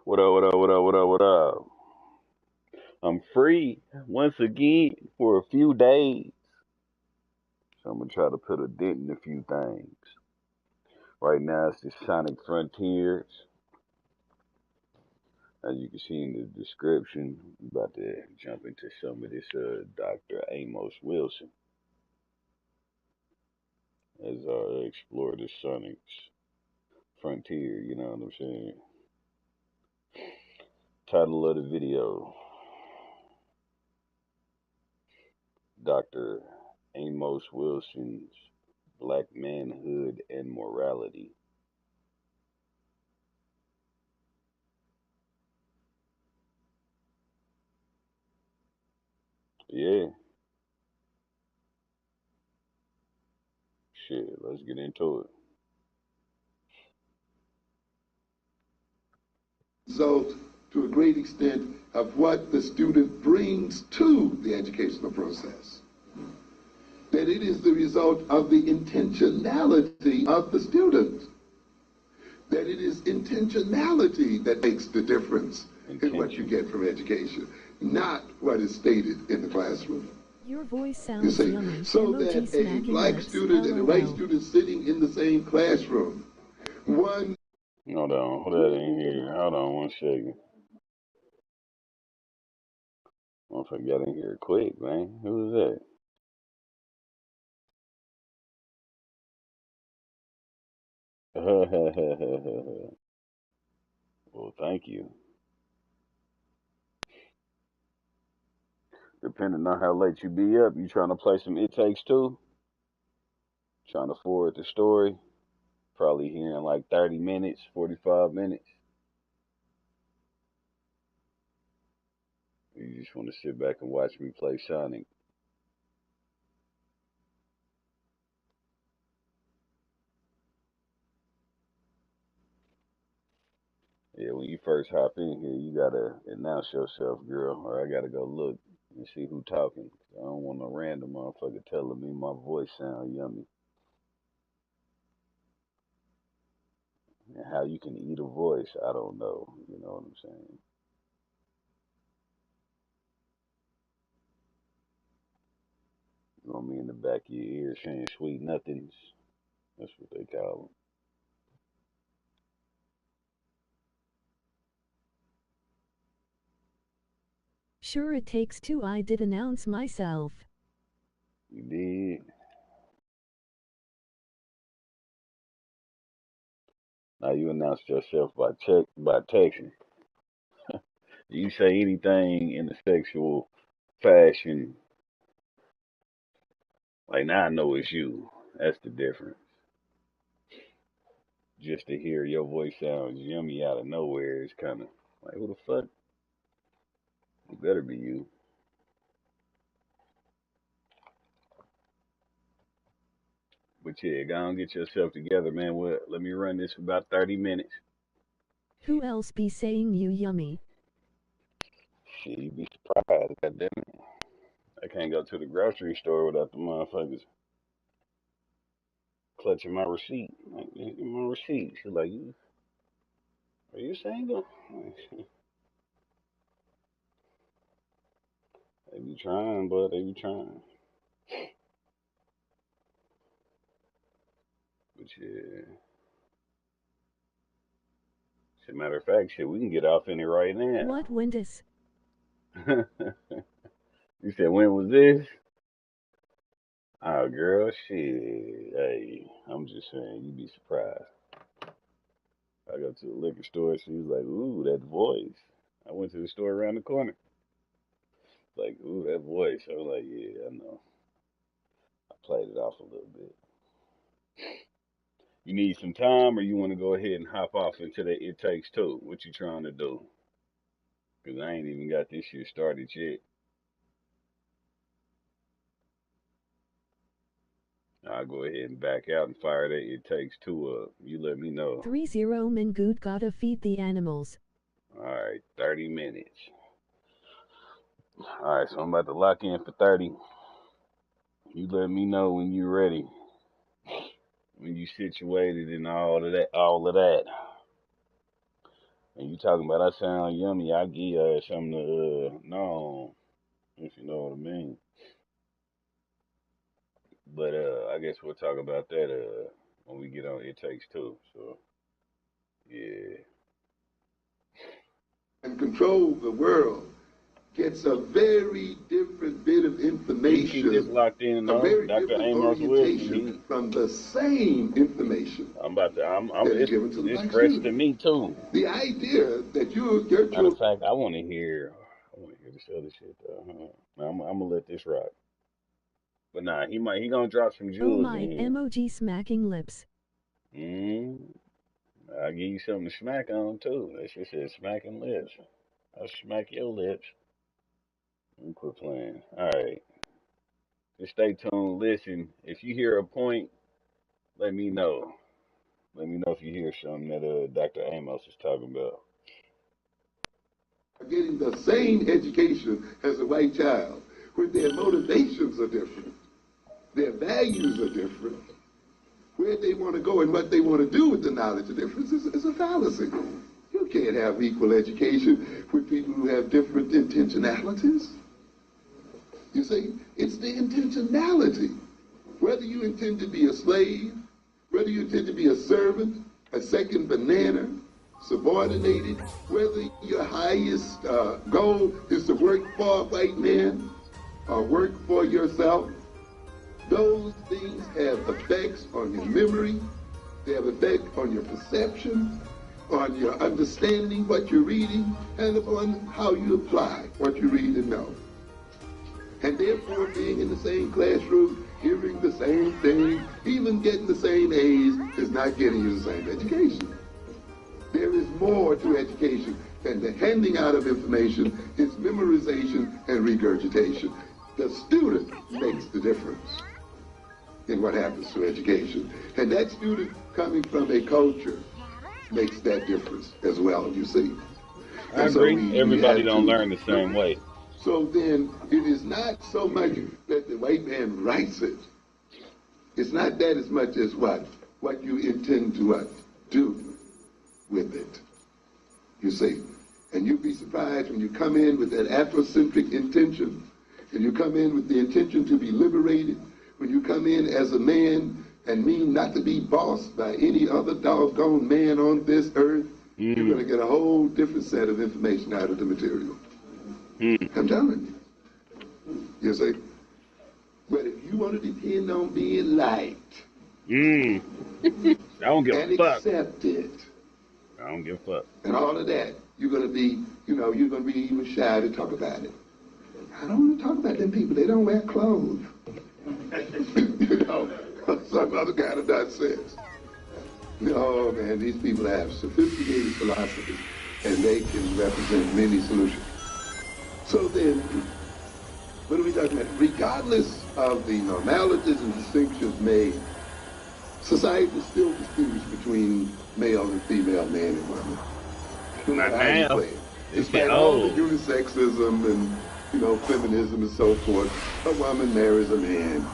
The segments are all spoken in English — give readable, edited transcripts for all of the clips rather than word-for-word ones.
What up, what up, what up, what up, what up? I'm free once again for a few days. So I'm gonna try to put a dent in a few things. Right now it's the Sonic Frontiers. As you can see in the description, I'm about to jump into some of this Dr. Amos Wilson as I explore the Sonic's frontier, you know what I'm saying? Title of the video, Dr. Amos Wilson's Black Manhood and Morality. Yeah, shit, let's get into it. Result to a great extent of what the student brings to the educational process. That it is the result of the intentionality of the student. That it is intentionality that makes the difference in what you get from education, not what is stated in the classroom. Your voice You sounds see, yummy. so Emoji that a smacking black lips. student and a white LOL. student sitting in the same classroom, one Hold that in here. Hold on 1 second. Motherfucker got in here quick, man. Who was that? Well, thank you. Depending on how late you be up, you trying to play some It Takes Two? Trying to forward the story? Probably here in like 30 minutes, 45 minutes. You just want to sit back and watch me play Sonic. Yeah, when you first hop in here, you gotta announce yourself, girl, or I gotta go look and see who talking. I don't want no random motherfucker telling me my voice sound yummy. And how you can eat a voice, I don't know. You know what I'm saying? You want me in the back of your ear saying sweet nothings? That's what they call Sure, it takes two. I did announce myself. them. You did. Now you announced yourself by texting. You say anything in a sexual fashion, like now I know it's you. That's the difference. Just to hear your voice sound yummy out of nowhere is kind of like, who the fuck? It better be you. But yeah, go and get yourself together, man. Well, let me run this for about 30 minutes. Who else be saying you yummy? Shit, you'd be surprised, goddamn it. I can't go to the grocery store without the motherfuckers clutching my receipt. Like, my receipt. She's like, are you single? They be trying, but they be trying. But yeah, as a matter of fact, shit, we can get off in it right now. What Windus? You said, when was this? Oh, girl, shit. Hey, I'm just saying, you'd be surprised. I go to the liquor store, she was like, ooh, that voice. I went to the store around the corner. Like, ooh, that voice. I was like, yeah, I know. I played it off a little bit. You need some time, or you want to go ahead and hop off into the It Takes Two? What you trying to do? Because I ain't even got this shit started yet. I'll go ahead and back out and fire that It Takes Two up. You let me know. 3-0 Mingoot gotta feed the animals. All right, 30 minutes. All right, so I'm about to lock in for 30. You let me know when you're ready, when you situated and all of that, all of that. And you talking about I sound yummy, I give you something to no, if you know what I mean. But I guess we'll talk about that when we get on It Takes Two. So yeah. And control the world gets a very different bit of You can keep this information, locked in a though. very Dr. different Amos Wilson, orientation from the same information I'm that is given to the it's black fresh to student. me too. The idea that your Matter of children fact, I wanna hear this other shit though. I'm gonna let this rock. But nah, he gonna drop some Oh jewels in my here. emoji smacking lips. Mm, I'll give you something to smack on too. That shit said smacking lips. I'll smack your lips. Let me quit playing. Alright. Just stay tuned. Listen, if you hear a point, let me know. Let me know if you hear something that Dr. Amos is talking about. are getting the same education as a white child, where their motivations are different, their values are different, where they want to go and what they want to do with the knowledge of difference is a fallacy. You can't have equal education with people who have different intentionalities. You see, it's the intentionality. Whether you intend to be a slave, whether you intend to be a servant, a second banana, subordinated, whether your highest goal is to work for a white man or work for yourself, those things have effects on your memory, they have effect on your perception, on your understanding what you're reading, and upon how you apply what you read and know. And therefore, being in the same classroom, hearing the same thing, even getting the same A's is not getting you the same education. There is more to education than the handing out of information. It's memorization and regurgitation. The student makes the difference in what happens to education. And that student coming from a culture makes that difference as well, you see. I And so agree. we Everybody have don't to learn the same way. so then it is not so much that the white man writes it. It's not that as much as what you intend to do with it. You see. And you'd be surprised when you come in with that Afrocentric intention, and you come in with the intention to be liberated, when you come in as a man and mean not to be bossed by any other doggone man on this earth, you're going to get a whole different set of information out of the material. I'm telling you. You see? But if you want to depend on being liked I don't give a and fuck. accepted I don't give a fuck. and all of that, you're going to be, you're going to be even shy to talk about it. I don't want to talk about them people. They don't wear clothes. Some other kind of nonsense. No, man, these people have sophisticated philosophy, and they can represent many solutions. So then, what are we talking about? Regardless of the normalities and distinctions made, society still distinguishes between male and female, man and woman. No Not matter how you now. play it. This Despite shit all the old. unisexism and, feminism and so forth, a woman marries a man,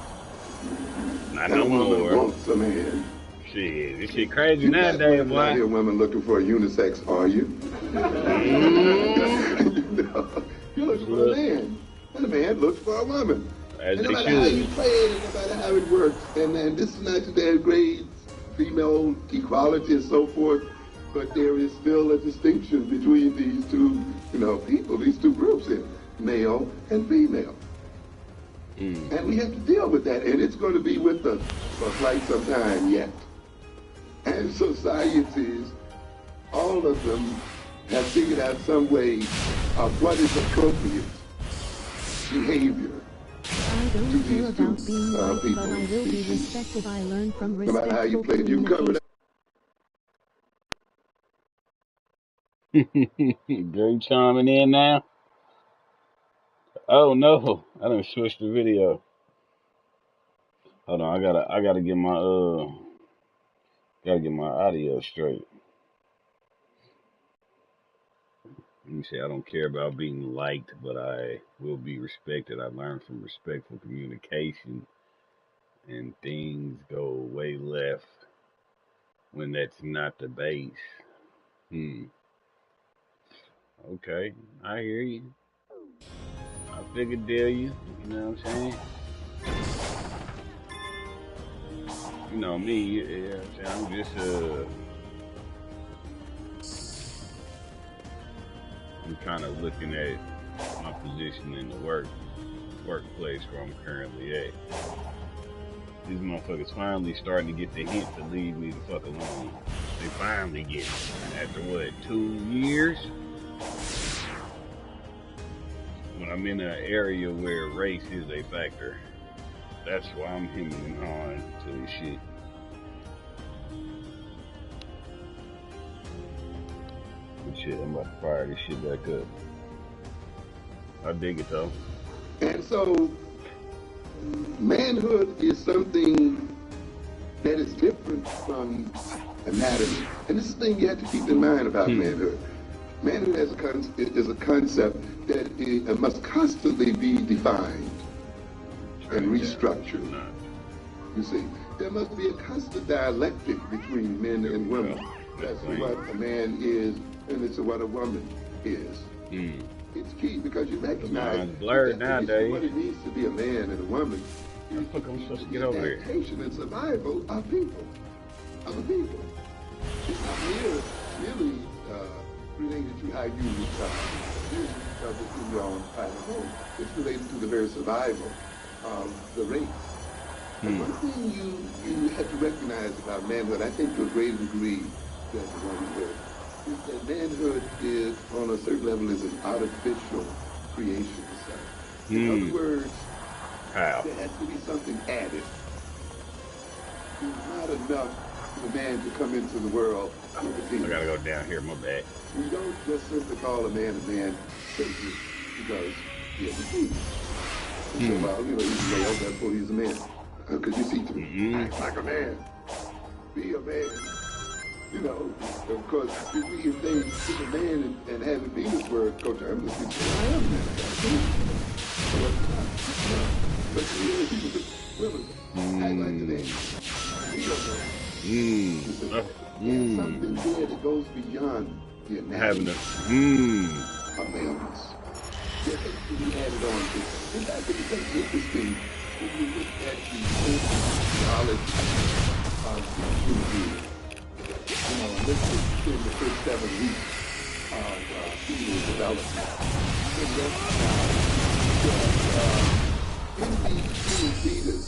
Not and no a woman more. wants a man. Shit, this shit crazy You got nowadays, women out boy. here, women looking for a unisex, are you? Mm, You're looking for a look, man, and a man looks for a woman. as And no they matter how you should. play it, and no matter how it works, and this is not to degrade female equality and so forth, but there is still a distinction between these two, people, these two groups here, male and female. And we have to deal with that, and it's going to be with us for quite some time yet. And societies, all of them, have figured out some way of what is appropriate behavior I to don't care these two about being liked, people, but I will be species. respected. I learn from No matter how you respectful play it, you cover communication. Girl, you chiming in now? Oh no, I done switched the video. Hold on, gotta get my audio straight. Let me say I don't care about being liked, but I will be respected. I learned from respectful communication, and things go way left when that's not the base. Hmm. Okay, I hear you. I figured tell you. You know what I'm saying? You know me. You know what I'm saying? I'm kind of looking at my position in the workplace where I'm currently at. These motherfuckers finally starting to get the hint to leave me the fuck alone. They finally get it. After what, 2 years? When I'm in an area where race is a factor. That's why I'm hemming and hawing to this shit. But shit, I'm about to fire this shit back up. I dig it though. And so, manhood is something that is different from anatomy. And this is the thing you have to keep in mind about manhood. Manhood is a concept that must constantly be defined and restructured. You see, there must be a constant dialectic between men and women. That's what a man is, and it's what a woman is. It's key because you recognize blurred nowadays. What it means to be a man and a woman. How the fuck I'm supposed to get over here? Adaptation and survival of people, other people. It's not really related to how you live in your own private home. It's related to the very survival of the race. And one thing you have to recognize about manhood, I think to a greater degree than womanhood, is that manhood is, on a certain level, is an artificial creation. In other words, there has to be something added. It's not enough for the man to come into the world. I gotta go down here, my bad. We don't just simply call a man because he has a penis. So, well, you know, he's a male, therefore he's a man. Because you see, to act like a man, be a man. You know, of course, if they see a man and have a penis where Coach Amos would say, I am a man. But women act like a man. We don't know. There's something there that goes beyond the anatomy of maleness. There has to be added on to it. In fact, it's interesting when you look at the knowledge of the human being. You know, let's just in the first 7 weeks of human development. And recognize that in the human fetus,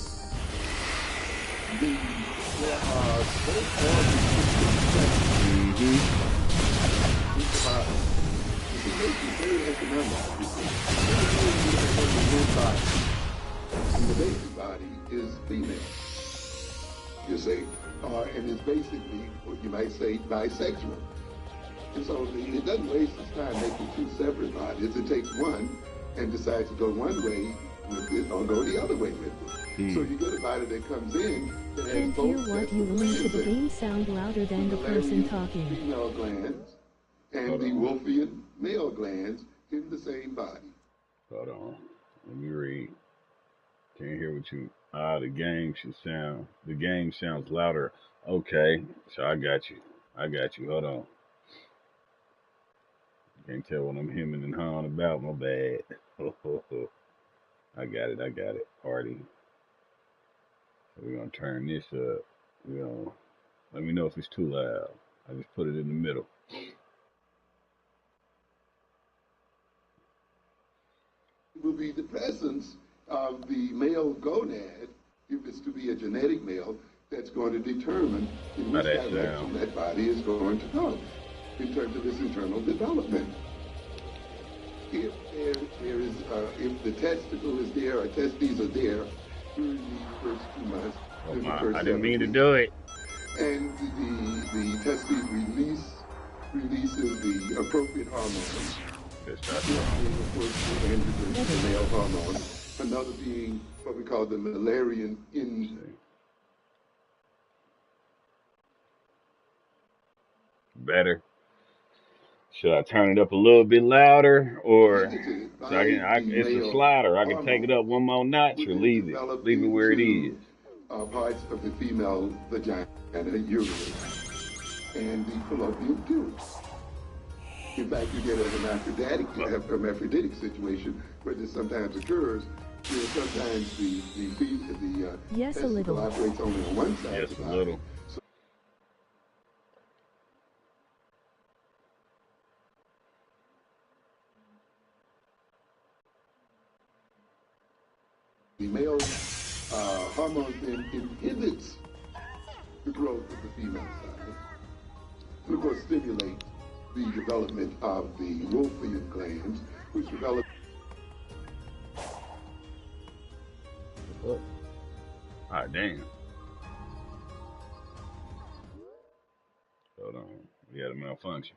there are both organs in the body. It makes it very economic. And the baby body is female, you see, and it's basically what you might say bisexual. And so it doesn't waste its time making 2 separate bodies. It takes one and decides to go one way with it or go the other way with it. So you get a body that comes in that has Can't both hear what you listen to the game sound louder than the person talking. Female glands and the Wolffian male glands in the same body. Hold on. Let me read. Can't hear what you. The game sounds louder. Okay, so I got you. Hold on. Can't tell what I'm hemming and hawing about. My bad. I got it. Party. So we're gonna turn this up. Let me know if it's too loud. I just put it in the middle. Will be the presence of the male gonad, if it's to be a genetic male, that's going to determine in which direction that body is going to go in terms of its internal development. If there is, if the testicle is there or testes are there during the first 2 months, I didn't mean to do it. And the testes releases the appropriate hormones. The male hormone, another being what we call the Müllerian Better. Should I turn it up a little bit louder, or so it's a slider? I can take it up one more notch, or leave it where it is. Parts of the female vagina, uterus, and the fallopian tubes. In fact, you get a hermaphroditic situation where this sometimes occurs. You know, sometimes the Yes, a testicle little. operates only on one side Yes, of the a body. little. So the male hormone then inhibits the growth of the female side, and of course stimulates the development of the Wolffian glands, which develop. Ah, damn. Hold on. We had a malfunction.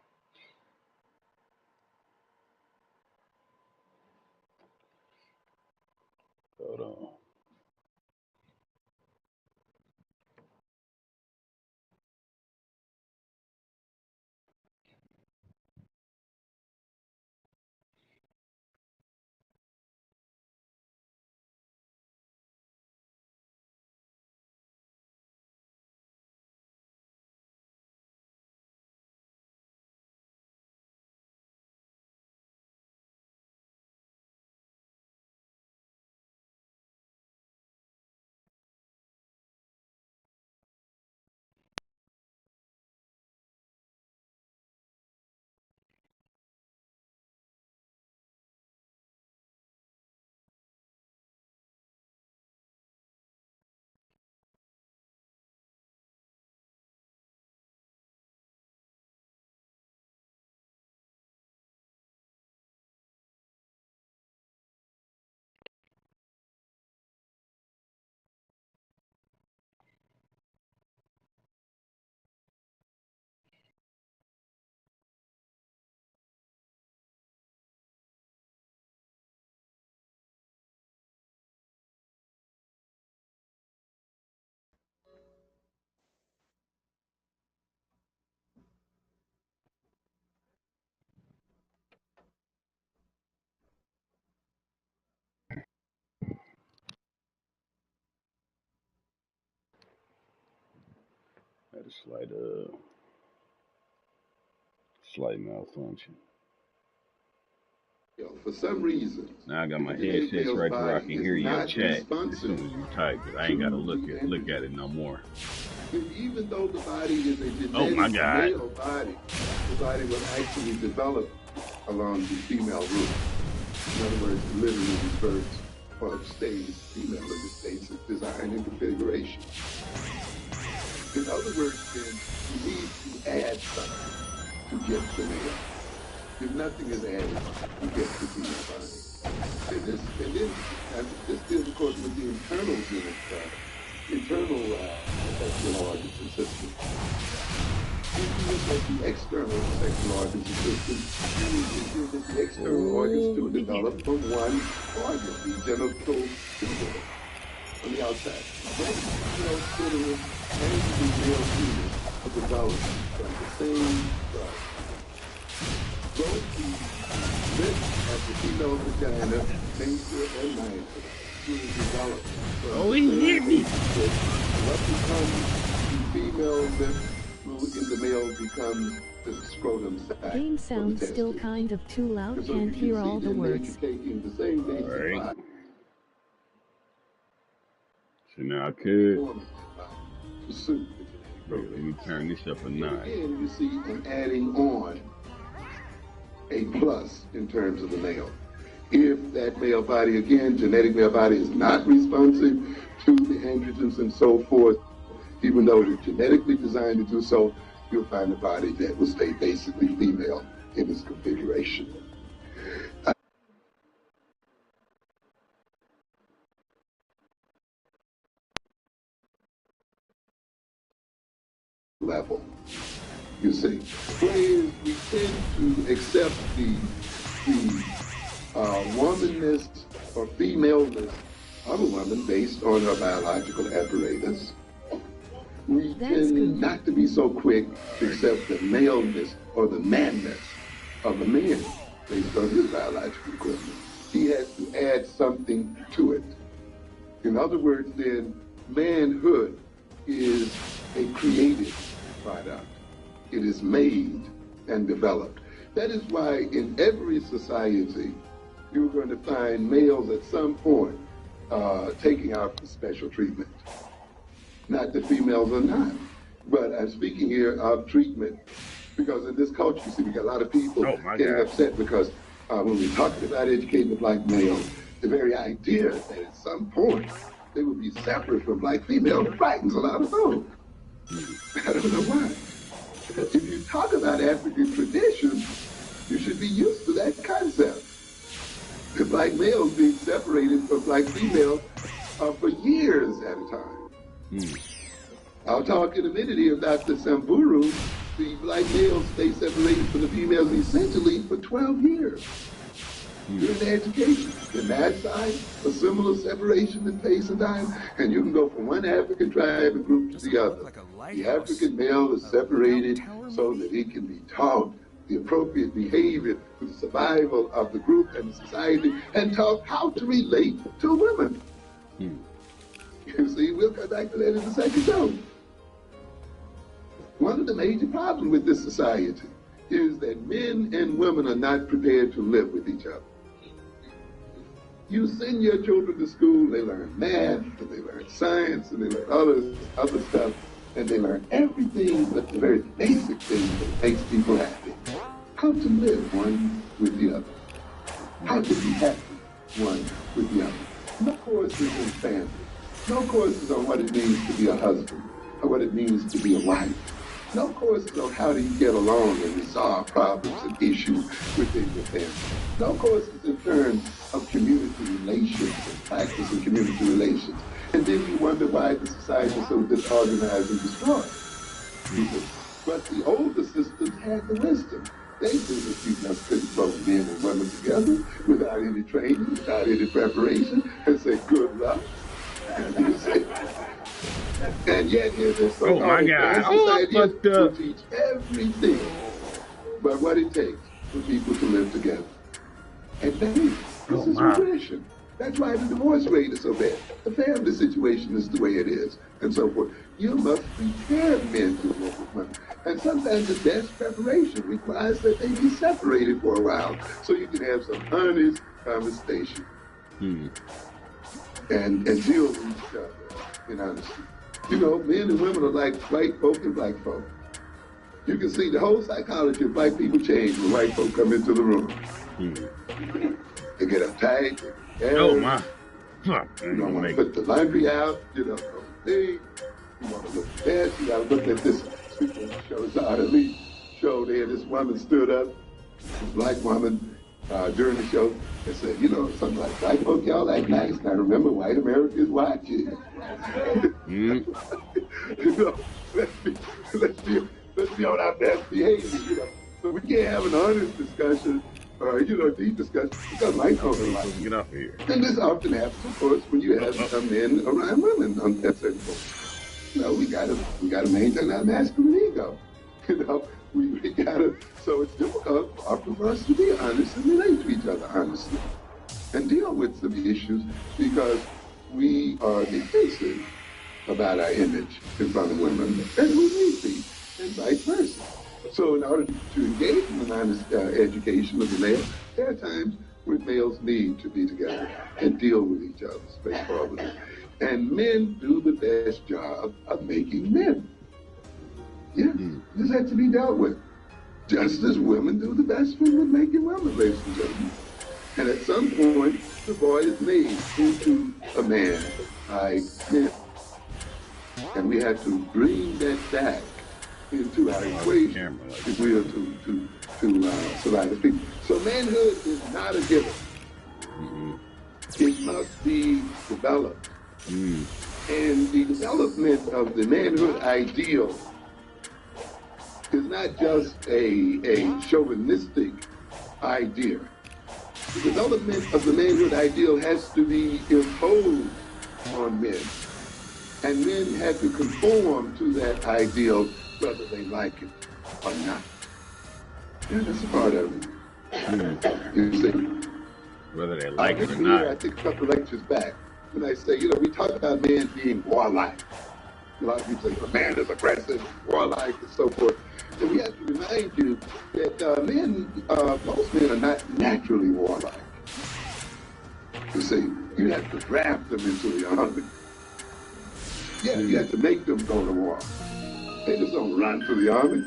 Hold on. Had a slight malfunction. For some reason, Now I got if my the genetic headsets male's right to where I body can is hear your not chat as responsive soon as you type it. I to ain't gotta the look at androgen, it no more. then even though the body is a Oh my genetic God. male body, the body will actually develop along the female route. In other words, it literally reverts or stays female in the states of design and configuration. In other words, then, you need to add something to get the male. If nothing is added, you get the female body. And this deals, of course, with the internal sexual organs and systems. If you look at the external sexual organs and systems, you need to see that the external organs do develop from one organ, the genital tubule, on the outside. Both the female clitoris and the male penis are developed from the same cell. Both the lips of the female vagina, major and minor, will develop from Oh, the he same hit me. lip. What becomes the female lip in the male becomes the scrotum sac. Game for the sounds still testes. kind of too loud, And so can't you hear can all see the then that words. you're taking the same All basic right. body So now I could. form of that body to suit the genetic Wait, let program. me turn this up a So notch. again, you see I'm adding on a plus in terms of the male. If that male body, again, genetic male body is not responsive to the androgens and so forth, even though it is genetically designed to do so, you'll find a body that will stay basically female in its configuration. Level, you see. Whereas we tend to accept the womanness or femaleness of a woman based on her biological apparatus, we That's tend good. not to be so quick to accept the maleness or the manness of a man based on his biological equipment. He has to add something to it. In other words, then, manhood is a creative product. It is made and developed. That is why in every society, you're going to find males at some point taking out for special treatment. Not that females are not, but I'm speaking here of treatment, because in this culture, you see, we got a lot of people getting upset because when we're talking about educating the black male, the very idea that at some point they will be separate from black female frightens a lot of folks. I don't know why. If you talk about African tradition, you should be used to that concept. The black males being separated from black females for years at a time. I'll talk in a minute here about the Samburu. The black males stay separated from the females essentially for 12 years during the education. In that side, a similar separation in pace and time, and you can go from one African tribe and group to the other. The African male is separated so that he can be taught the appropriate behavior for the survival of the group and the society, and taught how to relate to women. You see, we'll come back to that in the second show. One of the major problems with this society is that men and women are not prepared to live with each other. You send your children to school, they learn math, and they learn science, and they learn other stuff, and they learn everything but the very basic thing that makes people happy. How to live one with the other. How to be happy one with the other. No courses in family. No courses on what it means to be a husband, or what it means to be a wife. No courses on how do you get along and resolve problems and issues within your family. No courses in terms of community relations and practicing community relations. And then you wonder why the society is so disorganized and destroyed. But the older systems had the wisdom. They knew that you just couldn't both men and women together without any training, without any preparation, and say, good luck. And yet here this society will teach everything but what it takes for people to live together. And this is tradition. That's why the divorce rate is so bad. The family situation is the way it is, and so forth. You must prepare men to live with women. And sometimes the best preparation requires that they be separated for a while so you can have some honest conversation and deal with each other in honesty. You know, men and women are like white folk and black folk. You can see the whole psychology of black people change when white folk come into the room. They get uptight. You don't want to put the laundry out. You don't know the thing. You want to look at that. You got to look at this. Speaking of shows, the show there, this woman stood up, this black woman, during the show, and said, you know, something like, black folk, y'all act nice. Now remember, white America is watching. You know, let's be on our best behavior, you know. So we can't have an honest discussion or, you know, deep discussion because white folk are like, get off here. And this often happens, of course, when you have some men around women on that certain point. You know, we gotta maintain our masculine ego. You know, we gotta. So it's difficult often for us to be honest and relate to each other honestly, and deal with some issues because we are defensive about our image in front of women, and we need to be, and vice versa. So in order to engage in an honest education of the male, there are times when males need to be together and deal with each other straightforwardly. And men do the best job of making men. Yeah, this has to be dealt with. Just as women do the best job of making women, ladies and gentlemen. And at some point, the boy is made into a man by men. And we have to bring that back into our equation if we are to survive as people. So manhood is not a given. It must be developed. And the development of the manhood ideal is not just a chauvinistic idea. The development of the manhood ideal has to be imposed on men. And men have to conform to that ideal whether they like it or not. And that's a part of it. You see? Whether they like it or not. I think a couple of lectures back, when I say, you know, we talk about men being warlike. A lot of people say, a man is aggressive, warlike, and so forth. And we have to remind you that most men are not naturally warlike. You see, you have to draft them into the army. Yeah, you have to make them go to war. They just don't run to the army.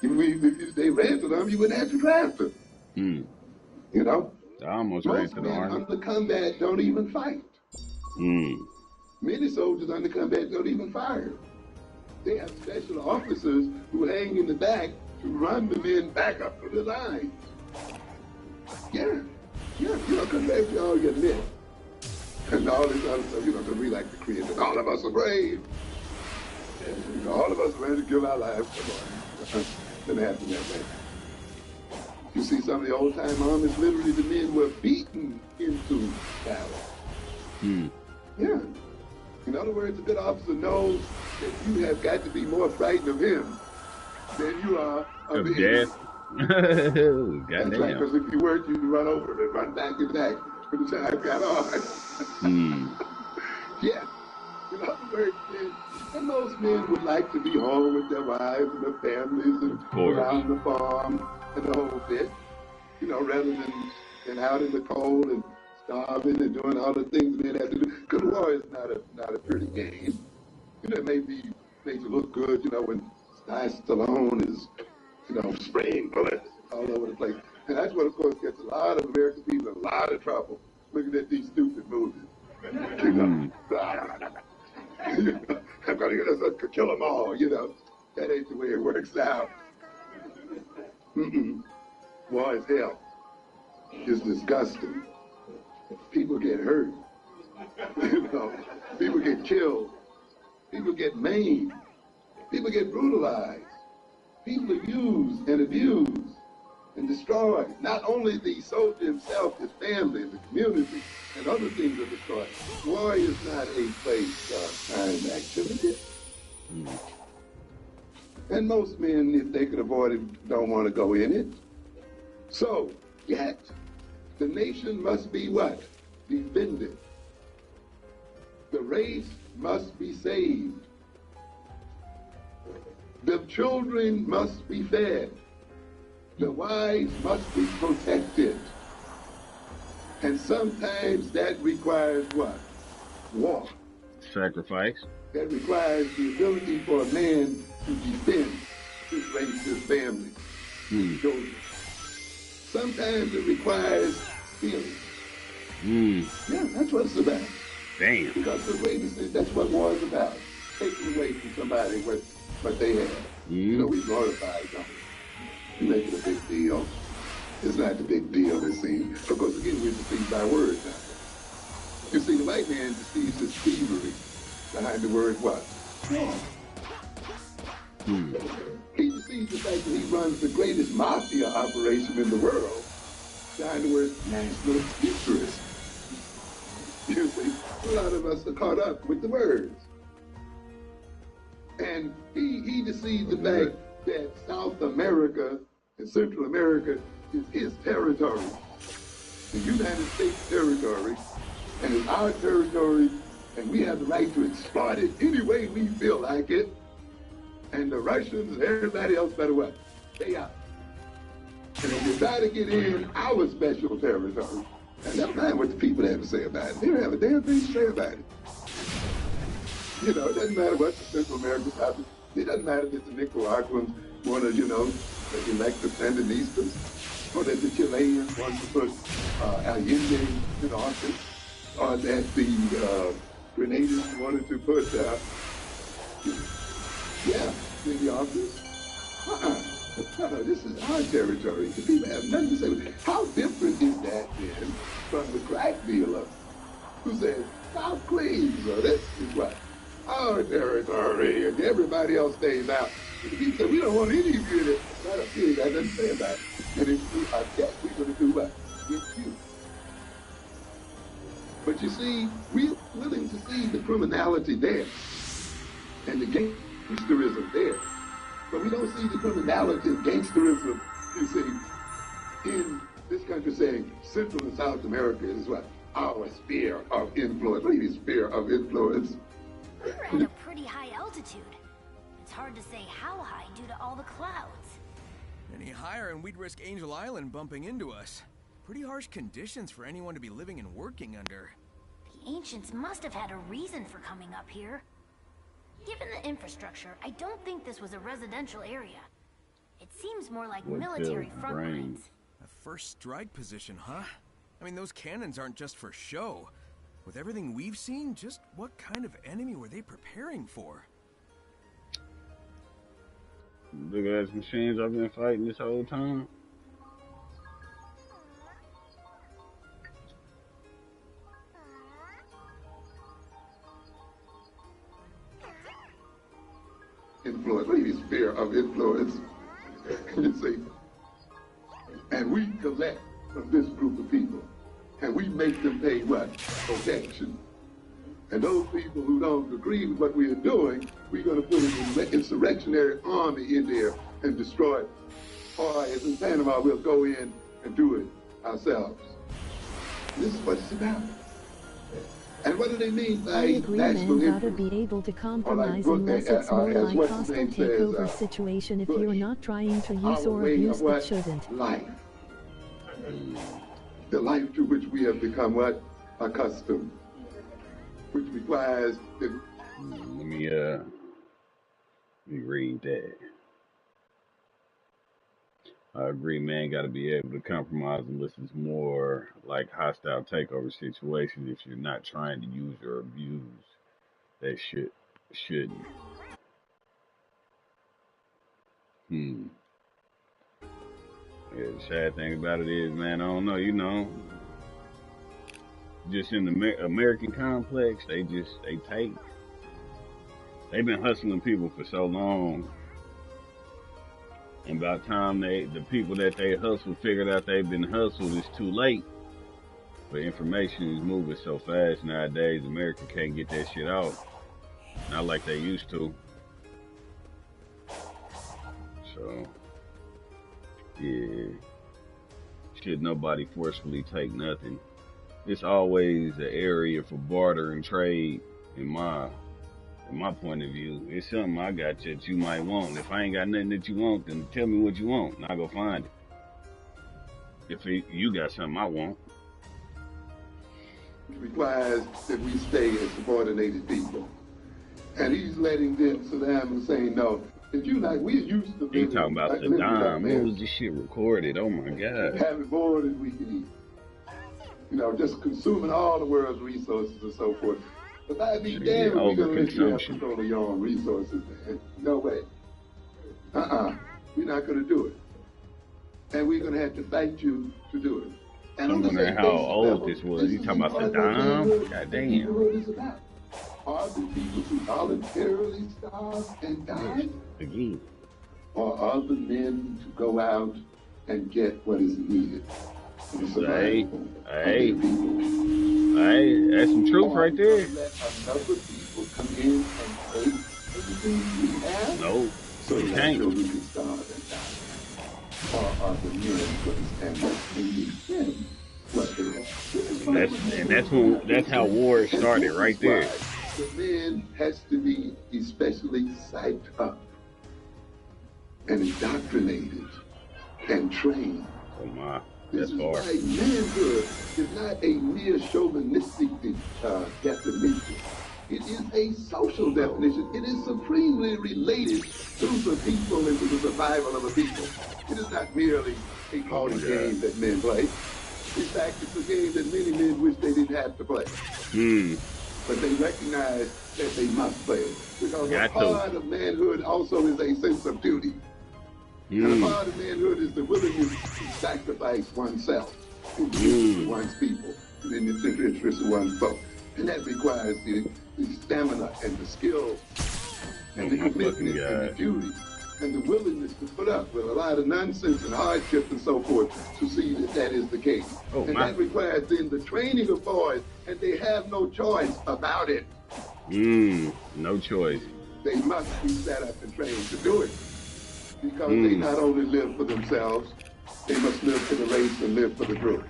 If they ran to the army, you wouldn't have to draft them. Mm. You know? I almost ran to the Most men army. under combat don't even fight. Mm. Many soldiers under combat don't even fire. They have special officers who hang in the back to run the men back up to the line. Yeah, compared to all your men and all this other stuff, because we like to create that all of us are brave. And, all of us are ready to give our lives. Come on. Doesn't happen that way. You see, some of the old-time armies, literally the men were beaten into battle. Mm. Yeah. In other words, a good officer knows that you have got to be more frightened of him than you are of the death. Goddamn. Goddamn. Right, because if you weren't, you'd run over and run back and back when the time got on. Yeah. In other words, and most men would like to be home with their wives and their families and around the farm and the whole bit, rather than out in the cold and starving and doing all the things men have to do. Because war is not a pretty game. It makes you look good, when Stallone is, spraying bullets all over the place. And that's what, of course, gets a lot of American people in a lot of trouble looking at these stupid movies. I'm going to kill them all, That ain't the way it works out. War is hell. It's disgusting. People get hurt. People get killed. People get maimed. People get brutalized. People are used and abused and destroyed. Not only the soldier himself, his family, the community, and other things are destroyed. War is not a place, time activity. And most men, if they could avoid it, don't want to go in it. So, yet, the nation must be what? Defended. The race must be saved. The children must be fed. The wives must be protected. And sometimes that requires what? War. Sacrifice. That requires the ability for a man to defend his race, his family, his children. Sometimes it requires stealing. Yeah, that's what it's about. Damn. Because the way that's what war is about. Taking away from somebody what they have. We glorify it, don't we? We make it a big deal. It's not the big deal, it seems. Of course, again, we're deceived by words now. You see, the white man deceives his thievery behind the word what? War. He deceives the fact that he runs the greatest mafia operation in the world behind the word national interest. You see, a lot of us are caught up with the words. And he deceived the fact that South America and Central America is his territory. The United States territory, and it's our territory, and we have the right to exploit it any way we feel like it. And the Russians and everybody else better what? Stay out. And if you try to get in our special territory, and never mind what the people have to say about it. They don't have a damn thing to say about it. It doesn't matter what the Central Americans have. It doesn't matter if the Nicaraguans want to, elect the Sandinistas, or that the Chileans want to put Allende in office, or that the Grenadians wanted to put, in the office. No, this is our territory. The people have nothing to say with it. How different is that then from the crack dealer who says, South Cleves, or this is what? Our territory, and everybody else stays out. And the people say, we don't want any of you to right up here, that doesn't say about it. And if we are dead, we're going to do what? With you. But you see, we're willing to see the criminality there and the gangsterism there. But we don't see the criminality and gangsterism, you see, in this country saying Central and South America is what? Our sphere of influence. What do you mean sphere of influence? You're in a pretty pretty high altitude. It's hard to say how high due to all the clouds. Any higher and we'd risk Angel Island bumping into us. Pretty harsh conditions for anyone to be living and working under. The ancients must have had a reason for coming up here. Given the infrastructure, I don't think this was a residential area. It seems more like military front lines. A first strike position, huh? I mean, those cannons aren't just for show. With everything we've seen, just what kind of enemy were they preparing for? Big ass machines I've been fighting this whole time. Influence, maybe sphere of influence. You see? And we collect from this group of people. And we make them pay what? Protection. And those people who don't agree with what we are doing, we're going to put an insurrectionary army in there and destroy it. Or as in Panama, we'll go in and do it ourselves. This is what it's about. And what do they mean by I agree, national man. Gotta interest? be able to compromise Or unless it's more as like what's hostile his name says, takeover situation if you're not trying to use our or way abuse of but what? shouldn't. Life. The life to which we have become what? Accustomed. Which requires that... Let me read that. I agree, man. Got to be able to compromise unless it's more like hostile takeover situations. If you're not trying to use or abuse, that shouldn't. Yeah, the sad thing about it is, man, I don't know, just in the American complex, they've been hustling people for so long. And by the time the people that they hustled figured out they've been hustled, it's too late. But information is moving so fast nowadays, America can't get that shit out. Not like they used to. So, yeah. Should nobody forcefully take nothing. It's always an area for barter and trade in my point of view. It's something I got that you might want. If I ain't got nothing that you want, then tell me what you want, and I'll go find it. If you got something I want. It requires that we stay as subordinated people. And he's letting them, Saddam Hussein, know that we're used to... He talking about Saddam. When was this shit recorded? Oh my God. Having more than we can eat. Just consuming all the world's resources and so forth. But I'd be damned if we're going to let you have control of your own resources, man. No way. We're not going to do it. And we're going to have to fight you to do it. And I'm wondering how old this was. You talking about Saddam? God damn. Are the people who voluntarily starved and died? Again. Or are the men to go out and get what is needed? Hey, that's some truth right there. Let other people come in and take everything we have? No, So you that can't. children can starve and die. Or are the men going to stand up and defend what they have? That's how war started right there. The men has to be especially psyched up and indoctrinated and trained. Oh my, This that's is far. why manhood is not a mere chauvinistic definition. It is a social definition. It is supremely related to the people and to the survival of a people. It is not merely a party game that men play. In fact, it's a game that many men wish they didn't have to play. But they recognize that they must play it. Because a part of manhood also is a sense of duty. And a part of manhood is the willingness to sacrifice oneself in the interest of one's people, and in the interest of one's folk. And that requires the stamina and the skill and the commitment and the duty and the willingness to put up with a lot of nonsense and hardship and so forth to see that that is the case. That requires then the training of boys, and they have no choice about it. No choice. They must be set up and trained to do it. Because they not only live for themselves, they must live for the race and live for the group.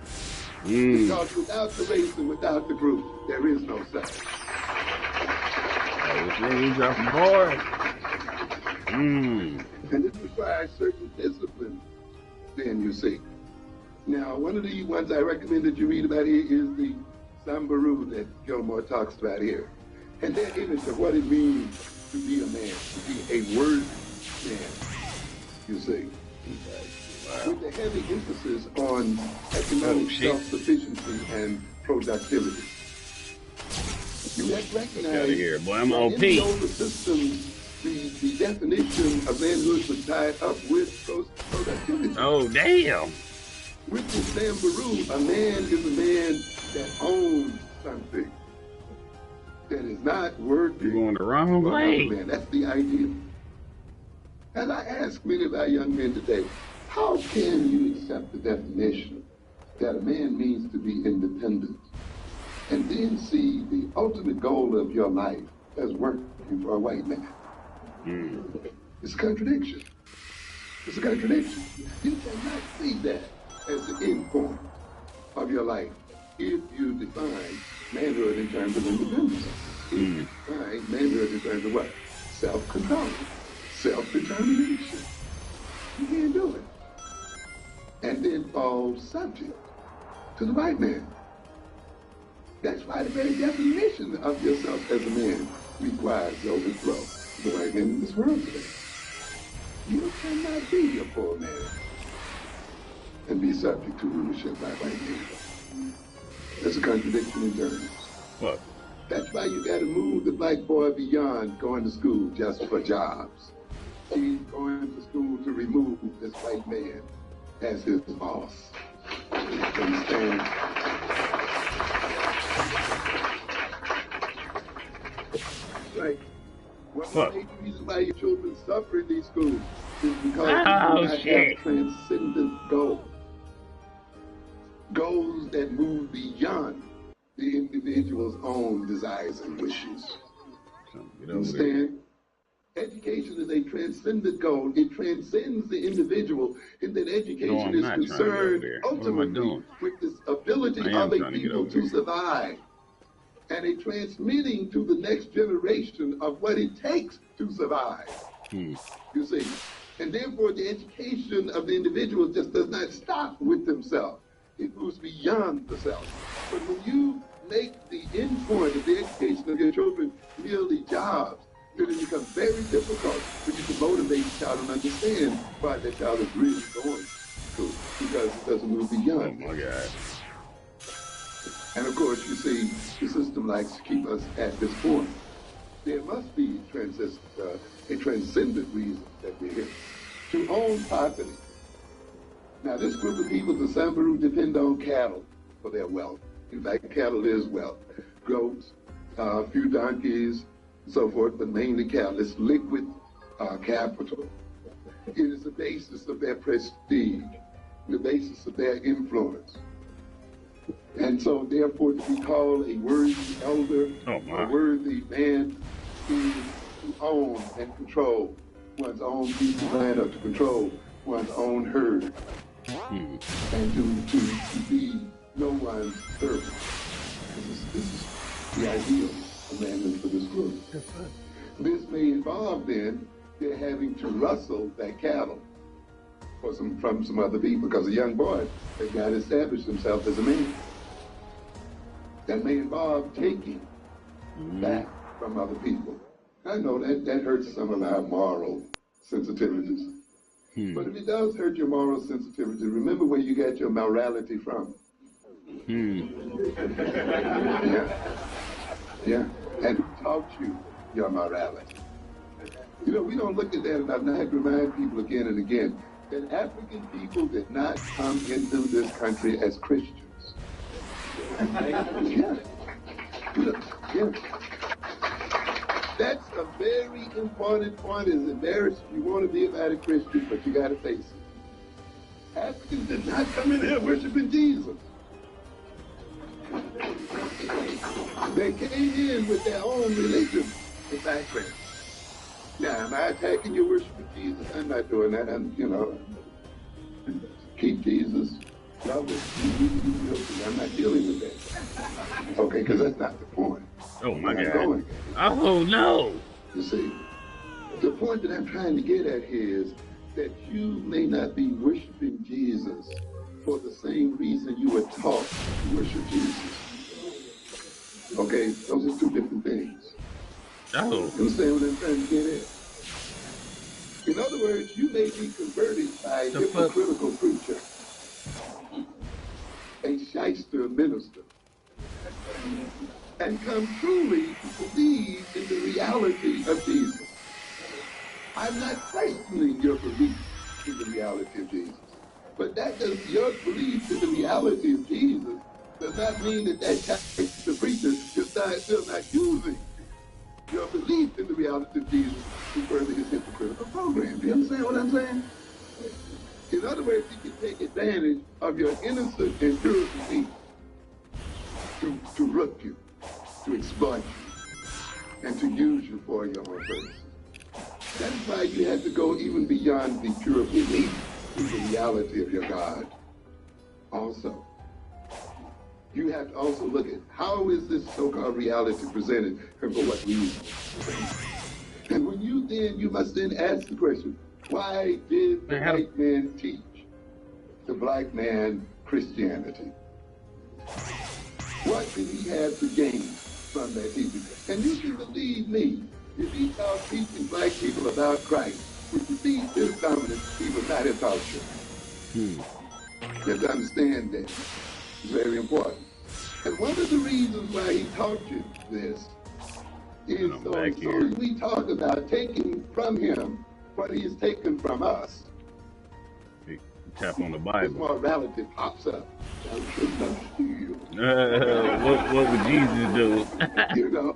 Because without the race and without the group, there is no self. You dropping bars. And it requires certain discipline, then you see. Now, one of the ones I recommend that you read about here is the Sambaru that Gilmore talks about here. And that image of what it means to be a man, to be a worthy man, you see. Wow. With the heavy emphasis on economic self-sufficiency and productivity. You have to recognize out of here, boy. I'm OP. in the older systems, the definition of manhood was tied up with productivity. Oh, damn. With the Sambaru, a man is a man that owns something, that is not working. You're going the wrong way. Man. That's the idea. And I ask many of our young men today, how can you accept the definition that a man means to be independent and then see the ultimate goal of your life as working for a white man? It's a contradiction. It's a contradiction. You cannot see that as the end point of your life if you define manhood in terms of independence. If you define manhood in terms of what? Self-control, self-determination. You can't do it. And then fall subject to the white man. That's why the very definition of yourself as a man requires overthrow of the white man in this world today. You cannot be a poor man and be subject to rulership by white men. That's a contradiction in terms. What? That's why you got to move the black boy beyond going to school just for jobs. He's going to school to remove this white man as his boss. You understand? Right. One of the major reasons why your children suffer in these schools is because they do not have transcendent goals. Goals that move beyond the individual's own desires and wishes. Understand? Education is a transcendent goal. It transcends the individual in that education is concerned ultimately with this ability of a people to survive and a transmitting to the next generation of what it takes to survive. You see? And therefore the education of the individual just does not stop with themselves. It moves beyond the self. But when you make the end point of the education of your children merely jobs, then it becomes very difficult for you to motivate the child and understand why that child is really going to, because it doesn't move beyond. Oh my God. And of course, you see, the system likes to keep us at this point. There must be a transcendent reason that we're here. To own property. Now, this group of people, the Sambaru, depend on cattle for their wealth. In fact, cattle is wealth. Goats, a few donkeys, and so forth, but mainly cattle. It's liquid capital. It is the basis of their prestige, the basis of their influence. And so, therefore, to be called a worthy elder, a worthy man, is to own and control one's own piece of land, or to control one's own herd, and to be no one's servant. This is the ideal commandment for this group. This may involve then their having to rustle that cattle from some other people, because a young boy has got to establish himself as a man. That may involve taking back from other people. I know that hurts some of our moral sensitivities. But if it does hurt your moral sensitivity, remember where you got your morality from. Yeah. And who taught you your morality? You know, we don't look at that enough. And I have to remind people again and again that African people did not come into this country as Christians. Yeah. That's a very important point. It's embarrassing. You want to be about a Christian, but you got to face it. Africans did not come in here worshiping Jesus. They came in with their own religion and background. Now, am I attacking your worship of Jesus? I'm not doing that. Keep Jesus. Love it. I'm not dealing with that. Okay, because that's not the point. Oh my Where I'm God. going, Oh no. you see. The point that I'm trying to get at here is that you may not be worshiping Jesus for the same reason you were taught to worship Jesus. Okay, those are two different things. Oh. You understand what I'm trying to get at? In other words, you may be converted by a The fuck? hypocritical preacher, a shyster minister, and come truly to believe in the reality of Jesus. I'm not questioning your belief in the reality of Jesus. But that does your belief in the reality of Jesus does not mean that type of preacher is still not using your belief in the reality of Jesus to further his hypocritical program. Do you understand what I'm saying? In other words, he can take advantage of your innocent and pure belief to rook you, to exploit you, and to use you for your own purposes. That is why you have to go even beyond the pure belief in the reality of your God. Also, you have to also look at how is this so-called reality presented and for what reason. And when you must then ask the question, why did the white man teach the black man Christianity? What did he have to gain from that teaching? And you can believe me, if he taught teaching black people about Christ, which defeats his dominance, he would not have taught you. You have to understand that. It's very important. And one of the reasons why he taught you this is so we talk about taking from him what he has taken from us. Tap on the Bible. His morality pops up. What would Jesus do? You know?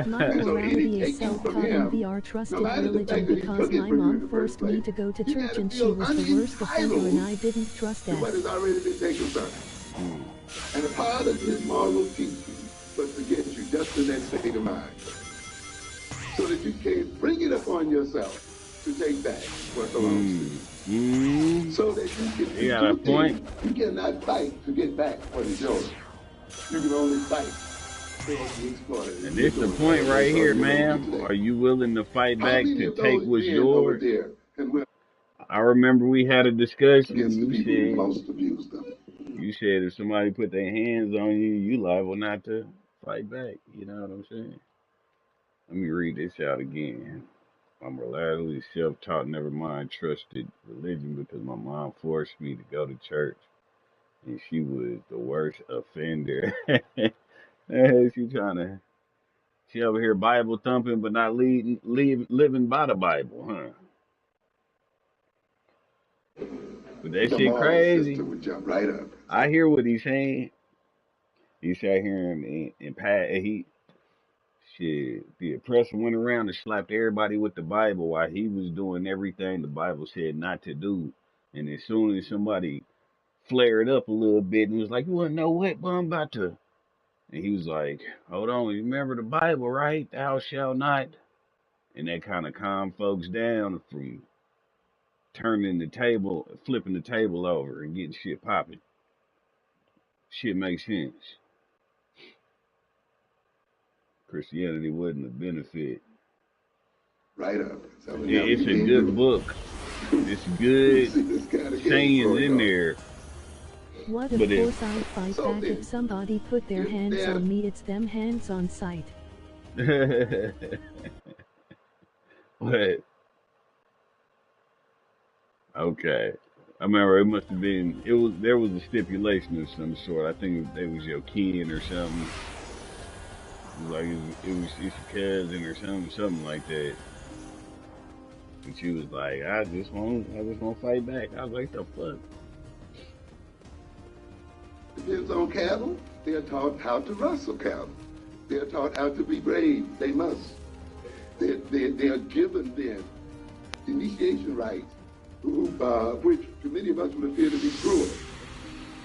My morality is self-taught and VR trusted religion because my mom forced me to go to church and she was the worst offender and I didn't trust that. What has already been taken from him. And a part of his moral teaching was to get you just in that state of mind. So that you can bring it upon yourself to take back what belongs to you. So that you can you got a point. You cannot fight to get back what is yours. You can only fight for the exploited. And this the point right here, ma'am. Are you willing to fight back to take what's yours? I remember we had a discussion. You said if somebody put their hands on you, you liable not to fight back. You know what I'm saying? Let me read this out again. I'm reliably self-taught, never mind trusted religion because my mom forced me to go to church, and she was the worst offender. She over here Bible thumping, but not living by the Bible, huh? But that shit crazy. Would jump right up. I hear what he's saying. He sat here and Pat, the oppressor went around and slapped everybody with the Bible while he was doing everything the Bible said not to do. And as soon as somebody flared up a little bit and was like, you wanna know what, but I'm about to. And he was like, hold on, you remember the Bible, right? Thou shalt not. And that kind of calmed folks down from flipping the table over and getting shit popping. Shit makes sense. Christianity wasn't a benefit. Right up. It's a good book. It's good sayings in there. What of course I'd fight back if somebody put their hands on me. It's them hands on sight. But okay. I remember it must have been there was a stipulation of some sort. I think it was your kin or something. Like it was your cousin or something like that. And she was like, I just want to fight back. I was like, the fuck? Depends on cattle. They are taught how to rustle cattle. They are taught how to be brave. They must. They are given then initiation rites, which to many of us would appear to be cruel.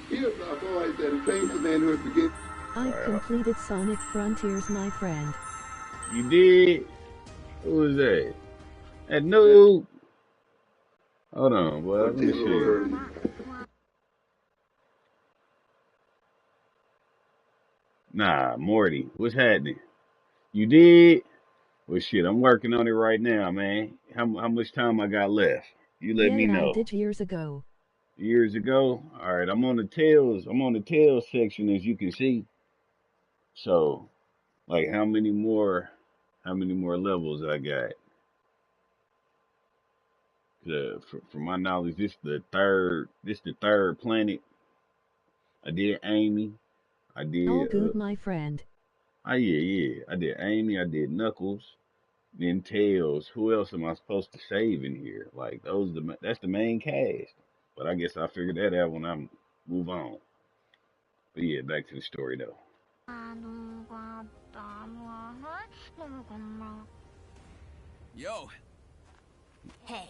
Here's our boys that are trained for manhood begin. I've completed Sonic Frontiers, my friend. You did? Who was that? That noob? Hold on, boy. Let me see. Nah, Morty, what's happening? You did? Well, shit, I'm working on it right now, man. How much time I got left? You let me Yeah, I know. did years ago. Years ago? All right, I'm on the tails. I'm on the tails section, as you can see. So, like, how many more levels I got? From my knowledge, this the third planet. I did Amy. I All did, good, my friend. oh yeah, yeah. I did Amy. I did Knuckles. Then Tails. Who else am I supposed to save in here? Like that's the main cast. But I guess I'll figure that out when I move on. But yeah, back to the story though. Yo, Hey,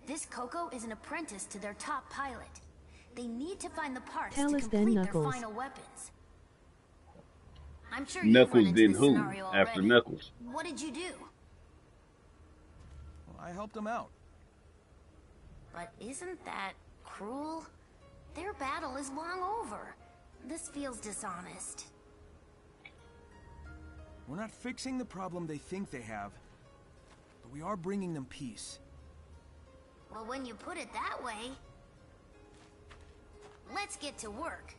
this Coco is an apprentice to their top pilot. They need to find the parts Tell to us then, complete their Knuckles. final weapons. I'm sure you've run Knuckles into then this who? scenario After already. Knuckles. What did you do? well, I helped him out. But isn't that cruel? Their battle is long over. This feels dishonest. We're not fixing the problem they think they have, but we are bringing them peace. Well, when you put it that way, let's get to work.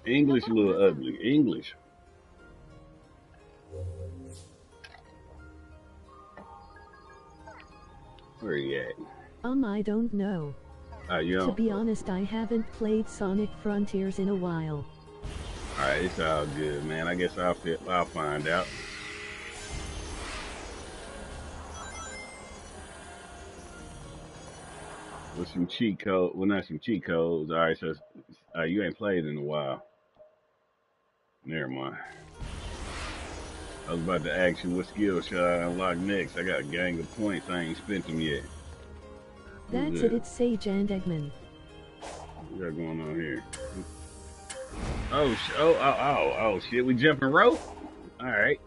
English a little ugly. English. Where you at? I don't know. You To don't? be honest, I haven't played Sonic Frontiers in a while. Alright, it's all good, man. I guess I'll find out. With some cheat code, well, not some cheat codes. Alright, so you ain't played in a while. Never mind. I was about to ask you what skill should I unlock next. I got a gang of points. I ain't spent them yet. Who's That's it, this? it's Sage and Eggman. What we got going on here? Oh, shit. We jumping rope? Alright.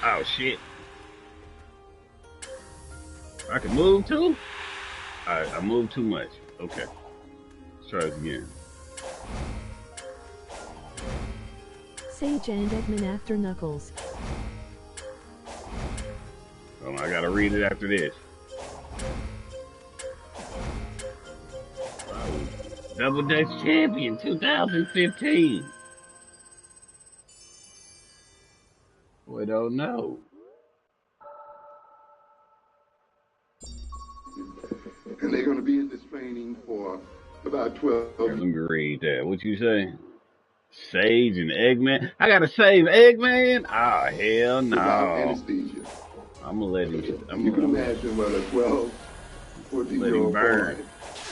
Oh, shit. I can move too? Alright, I moved too much. Okay. Let's try this again. Sage and Eggman after Knuckles. Hold on, I gotta read it after this. Oh, Double Dutch Champion 2015. We don't know. And they're going to be in this training for about 12 Here, let me read that. What you say? Sage and Eggman? I gotta save Eggman? Oh, hell without no. anesthesia. I'm gonna let him. You can imagine what a 12, let him 14-year-old boy burn.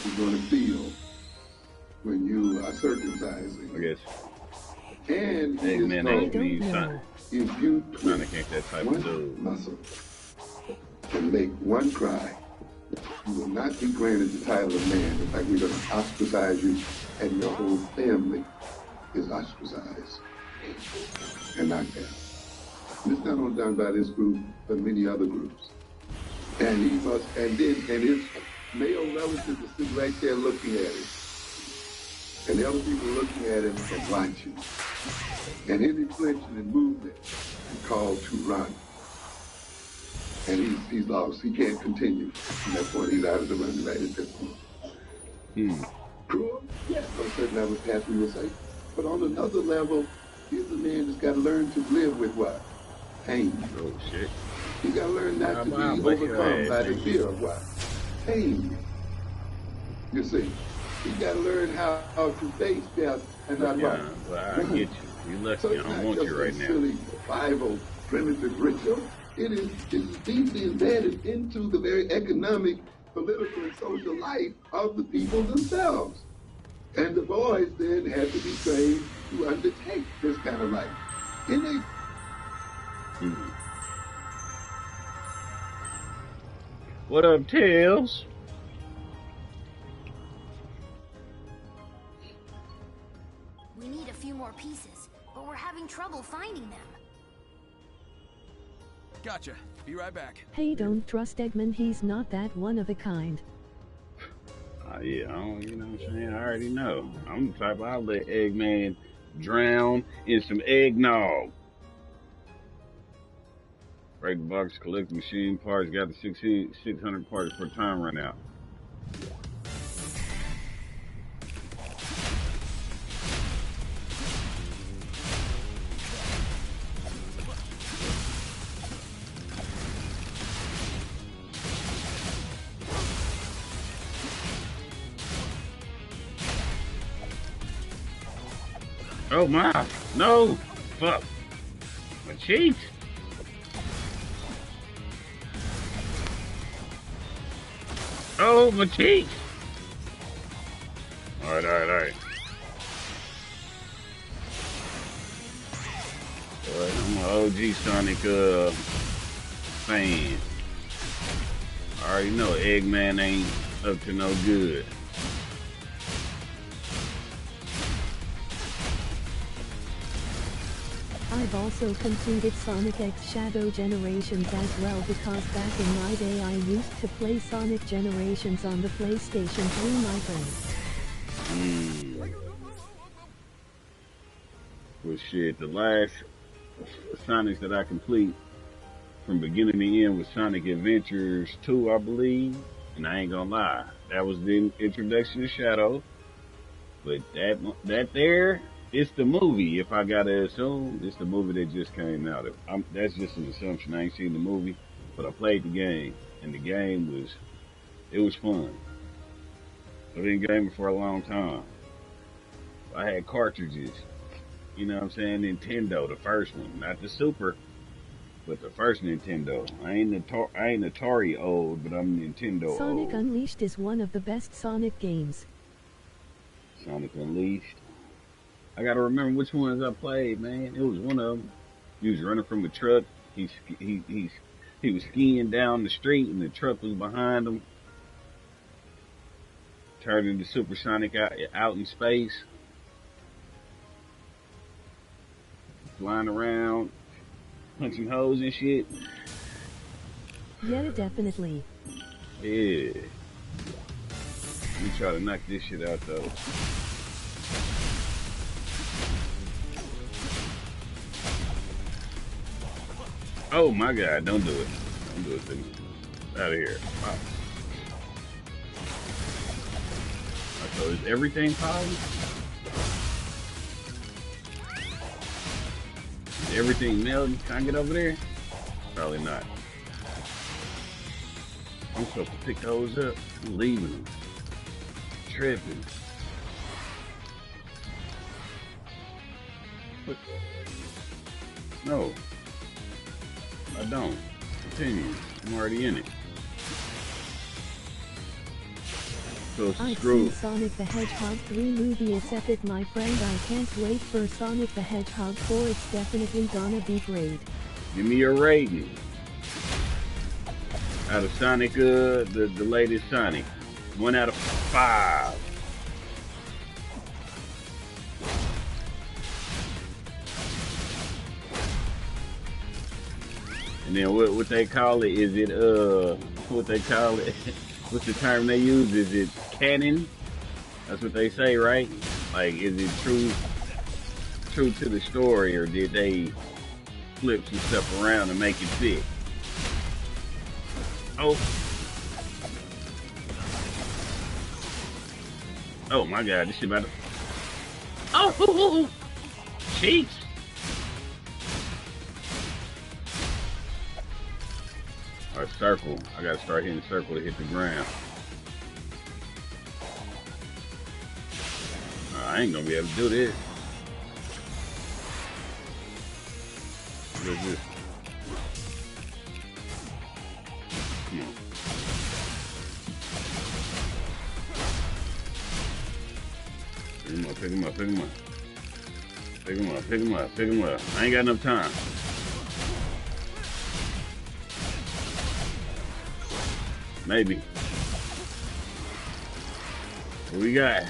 is going to feel when you are circumcising. I guess And he Eggman is ain't told, me. if you Sonic twist ain't that type one of dude. muscle and make one cry, you will not be granted the title of man. In fact, we're going to ostracize you, and your whole family is ostracized and knocked down. And it's not only done by this group, but many other groups. And he must, and his male relatives are sitting right there looking at him. And the other people looking at him and watching. And any flinching and movement is called to run. And he's lost. He can't continue. From that point, he's out of the running right at this point. Cruel? Yes, on a certain level, perhaps we will say. But on another level, he's a man that's got to learn to live with what? Pain. Oh shit. He's got to learn not to be overcome by the fear of what? Pain. You see, he's got to learn how to face death and not run. Well, I get you. You lucky. So I it's don't not want just you right a now. silly survival primitive ritual. It's deeply embedded into the very economic, political, and social life of the people themselves. And the boys then had to be trained to undertake this kind of life. And they What up, Tails? We need a few more pieces, but we're having trouble finding them. Gotcha. Be right back. Hey, don't trust Eggman, he's not that one of a kind. Yeah, I don't, you know what I'm saying? I already know. I'm the type I'll let Eggman drown in some eggnog. Break the box, collect machine parts, got the 600 parts per time right now. Oh my, no, fuck, my cheeks. Oh, my cheeks. All right, all right, all right. All right, I'm an OG Sonic fan. I already know Eggman ain't up to no good. I've also completed Sonic X Shadow Generations as well because back in my day I used to play Sonic Generations on the PlayStation 3, my friend. Well, shit, the last Sonics that I complete from beginning to end was Sonic Adventures 2, I believe. And I ain't gonna lie, that was the introduction to Shadow. But that there, it's the movie. If I gotta assume, it's the movie that just came out. That's just an assumption. I ain't seen the movie, but I played the game, and the game was fun. I've been gaming for a long time. I had cartridges. You know what I'm saying? Nintendo, the first one, not the Super, but the first Nintendo. I ain't Atari old, but I'm Nintendo Sonic old. Unleashed is one of the best Sonic games. Sonic Unleashed. I gotta remember which ones I played, man. It was one of them. He was running from a truck. He was skiing down the street, and the truck was behind him. Turned into Supersonic out in space, flying around, punching holes and shit. Yeah, definitely. Yeah. Let me try to knock this shit out though. Oh my god, don't do it. Don't do it to me. Out of here. Wow. So is everything polished? Is everything melting? Can I get over there? Probably not. I'm supposed to pick those up. I'm leaving them. Tripping. What? No. I don't. Continue. I'm already in it. So I've screw. seen Sonic the Hedgehog 3 movie, it's epic, my friend. I can't wait for Sonic the Hedgehog 4. It's definitely gonna be great. Give me your rating. Out of Sonic, the latest Sonic. 1 out of 5. And then what they call it, is it, what they call it, what's the term they use? Is it canon? That's what they say, right? Like, is it true to the story, or did they flip some stuff around and make it fit? Oh my god, this shit about to... Oh, cheeks. Alright, circle. I gotta start hitting circle to hit the ground. I ain't gonna be able to do this. What is this? Come on. Pick him up, pick him up, pick him up. Pick him up, pick him up, pick him up. I ain't got enough time. Maybe. What we got?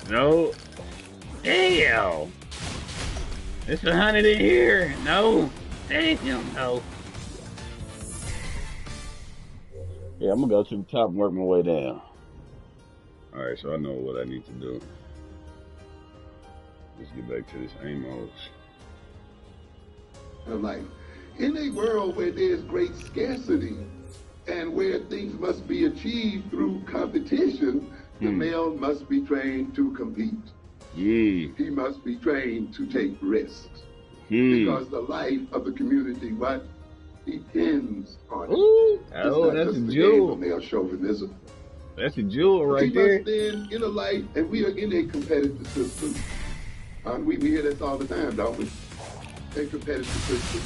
No. Damn. It's 100 in here. No. Damn, no. Yeah, I'm gonna go to the top and work my way down. Alright, so I know what I need to do. Let's get back to this Amos. Life. In a world where there's great scarcity and where things must be achieved through competition, the male must be trained to compete. He must be trained to take risks. Because the life of the community, what? Depends on it. Ooh, oh, that's a jewel. Male chauvinism. That's a jewel right there. Must then, in a life, and we are in a competitive system. We hear this all the time, don't we? A competitive system.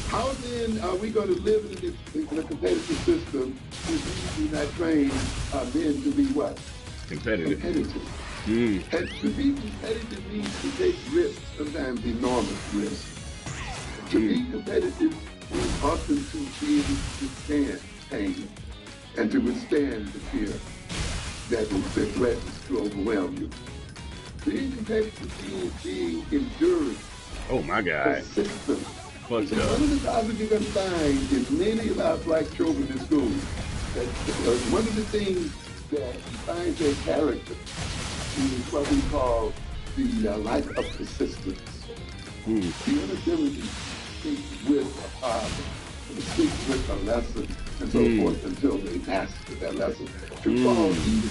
How then are we going to live in a competitive system if we do not train men to be what? Competitive. And to be competitive means to take risks, sometimes enormous risks. To be competitive means often to be able to withstand pain and to withstand the fear that threatens to overwhelm you. Being competitive means being endured. Oh my God. Persistent. Fucked up. One of the topics you're going to find in many of our black children in school, that one of the things that defines their character is what we call the life of persistence. The inability to stick with a problem, to stick with a lesson, and so forth until they master that lesson, to fall even to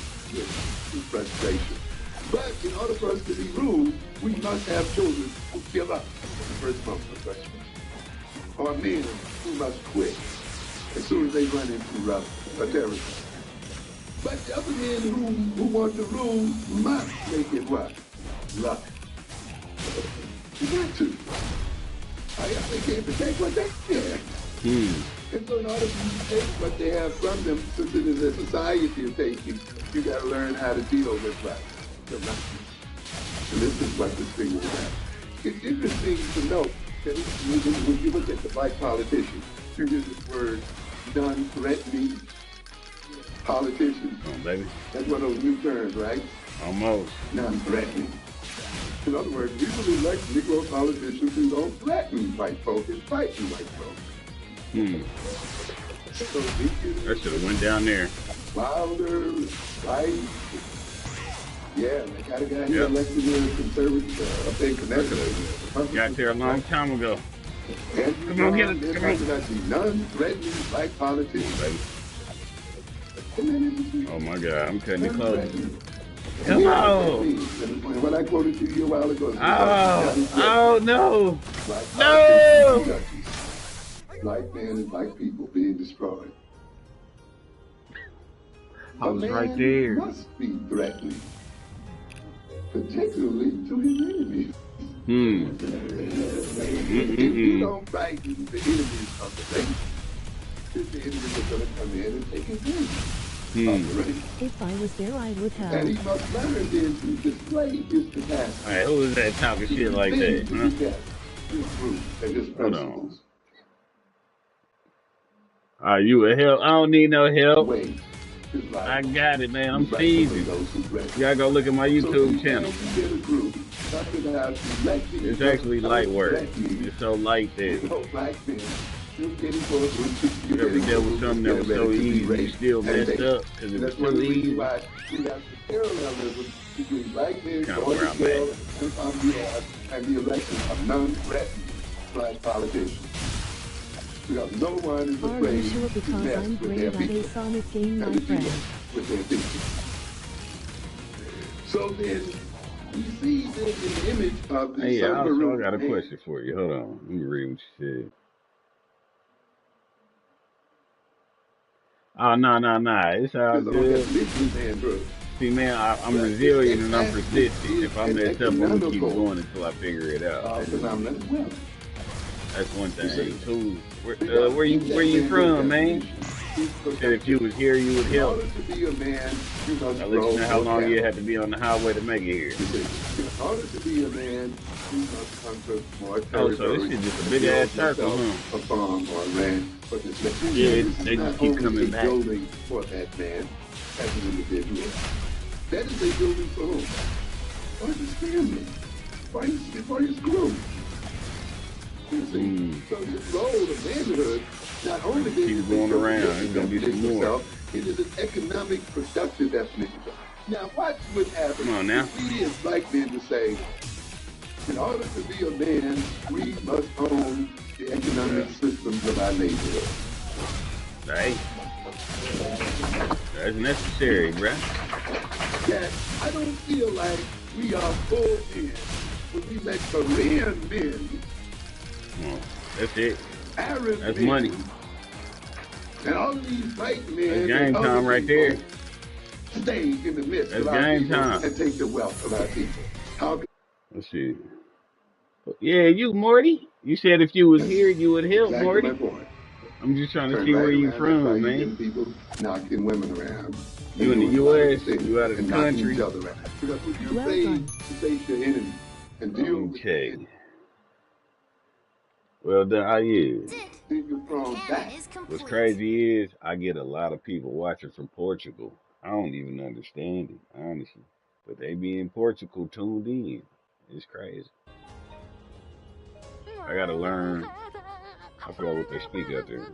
frustration. But in order for us to be ruled, we must have children who give up in the first month of frustration, or men who must quit as soon as they run into a territory. But the other men who want to rule must make it what? Luck. You got to. They can't protect what they have. And so in order for you to take what they have from them, since it is a society of taking, you got to learn how to deal with what? The luck. And this is what this thing is about. It's interesting to note that when you look at the black politicians, you hear this word non-threatening politician. Come on, baby. That's one of those new terms, right? Almost. Non-threatening. In other words, we really like Negro politicians who don't threaten white folk and fighting white folk. So that should have went down there. Wilder, right? Yeah, they got a guy who elected a conservative, a big Connecticut. Got there a long time ago. And come on, get it. Come on. The non-threatening black politician. Oh my God, I'm cutting it close. Come on! And when I quoted to you a while ago, oh no! No! Black men and black people being destroyed. I was right there. Must be threatening, particularly to his enemies. If you don't fight the enemies of the faith, the enemies are going to come in and take his name. If I was there, I would have. And he must learn then to display his capacity. Alright, who is that talking shit like that? Hold on. Are you a help? I don't need no help. Wait. I got it, man. I'm seasoned. You gotta go look at my YouTube channel. It's actually light work. It's so light that you ever dealt with something that was so easy, you still messed up because it was too easy. We got the parallelism between black men Kind of where I'm at. and the election of non-threatening black politicians. Because no one is afraid Are you sure? Because I'm great at a Sonic game, my friend. With their people. So then, we see this in the image of the Hey, I submarine. got a question for you. Hold on. Let me read what you said. Oh, no. It's all good. See, man, I'm resilient and I'm persistent. If I mess up, I'm going to keep going until I figure it out. That's one thing. Two, where you from, man? Said if you was here, you would help. I'll let you know how long you had to be on the highway to make it here. In order to be a man, you must come to more territory. Oh, so this is just a big ass circle, huh? A farm or a ranch. But yeah, they just keep coming back. Building for that man as an individual. That is a building for whom? For his family. For his group. You see? So this role of manhood, not only keep going around, there's gonna be some more. It is an economic productive definition. Now watch what happens. Come on now. We as black men to say, in order to be a man, we must own the economic systems of our neighborhood. Hey, that's necessary, bruh. That I don't feel like we are full men when we let Korean men, That's it. Arab That's men, money. and all of these white men That's and game other time right people there. stay in the midst That's of our game people time. and take the wealth of our people. How Let's see. Yeah, you, Morty. You said if you was That's here, you would help, exactly my Morty. point. I'm just trying to Turn see right where you around. That's why from, you man. get people knocking women around. You in the doing a lot of U.S., things you out of the and knocking country. each other around. Because when you're Well afraid done. to face your enemy and deal with your Okay. enemy, Well done, how you? That's it. then you're The thrown cannon back. is What's complete. crazy is I get a lot of people watching from Portugal. I don't even understand it, honestly. But they be in Portugal tuned in. It's crazy. I gotta learn. I forgot what they speak out there.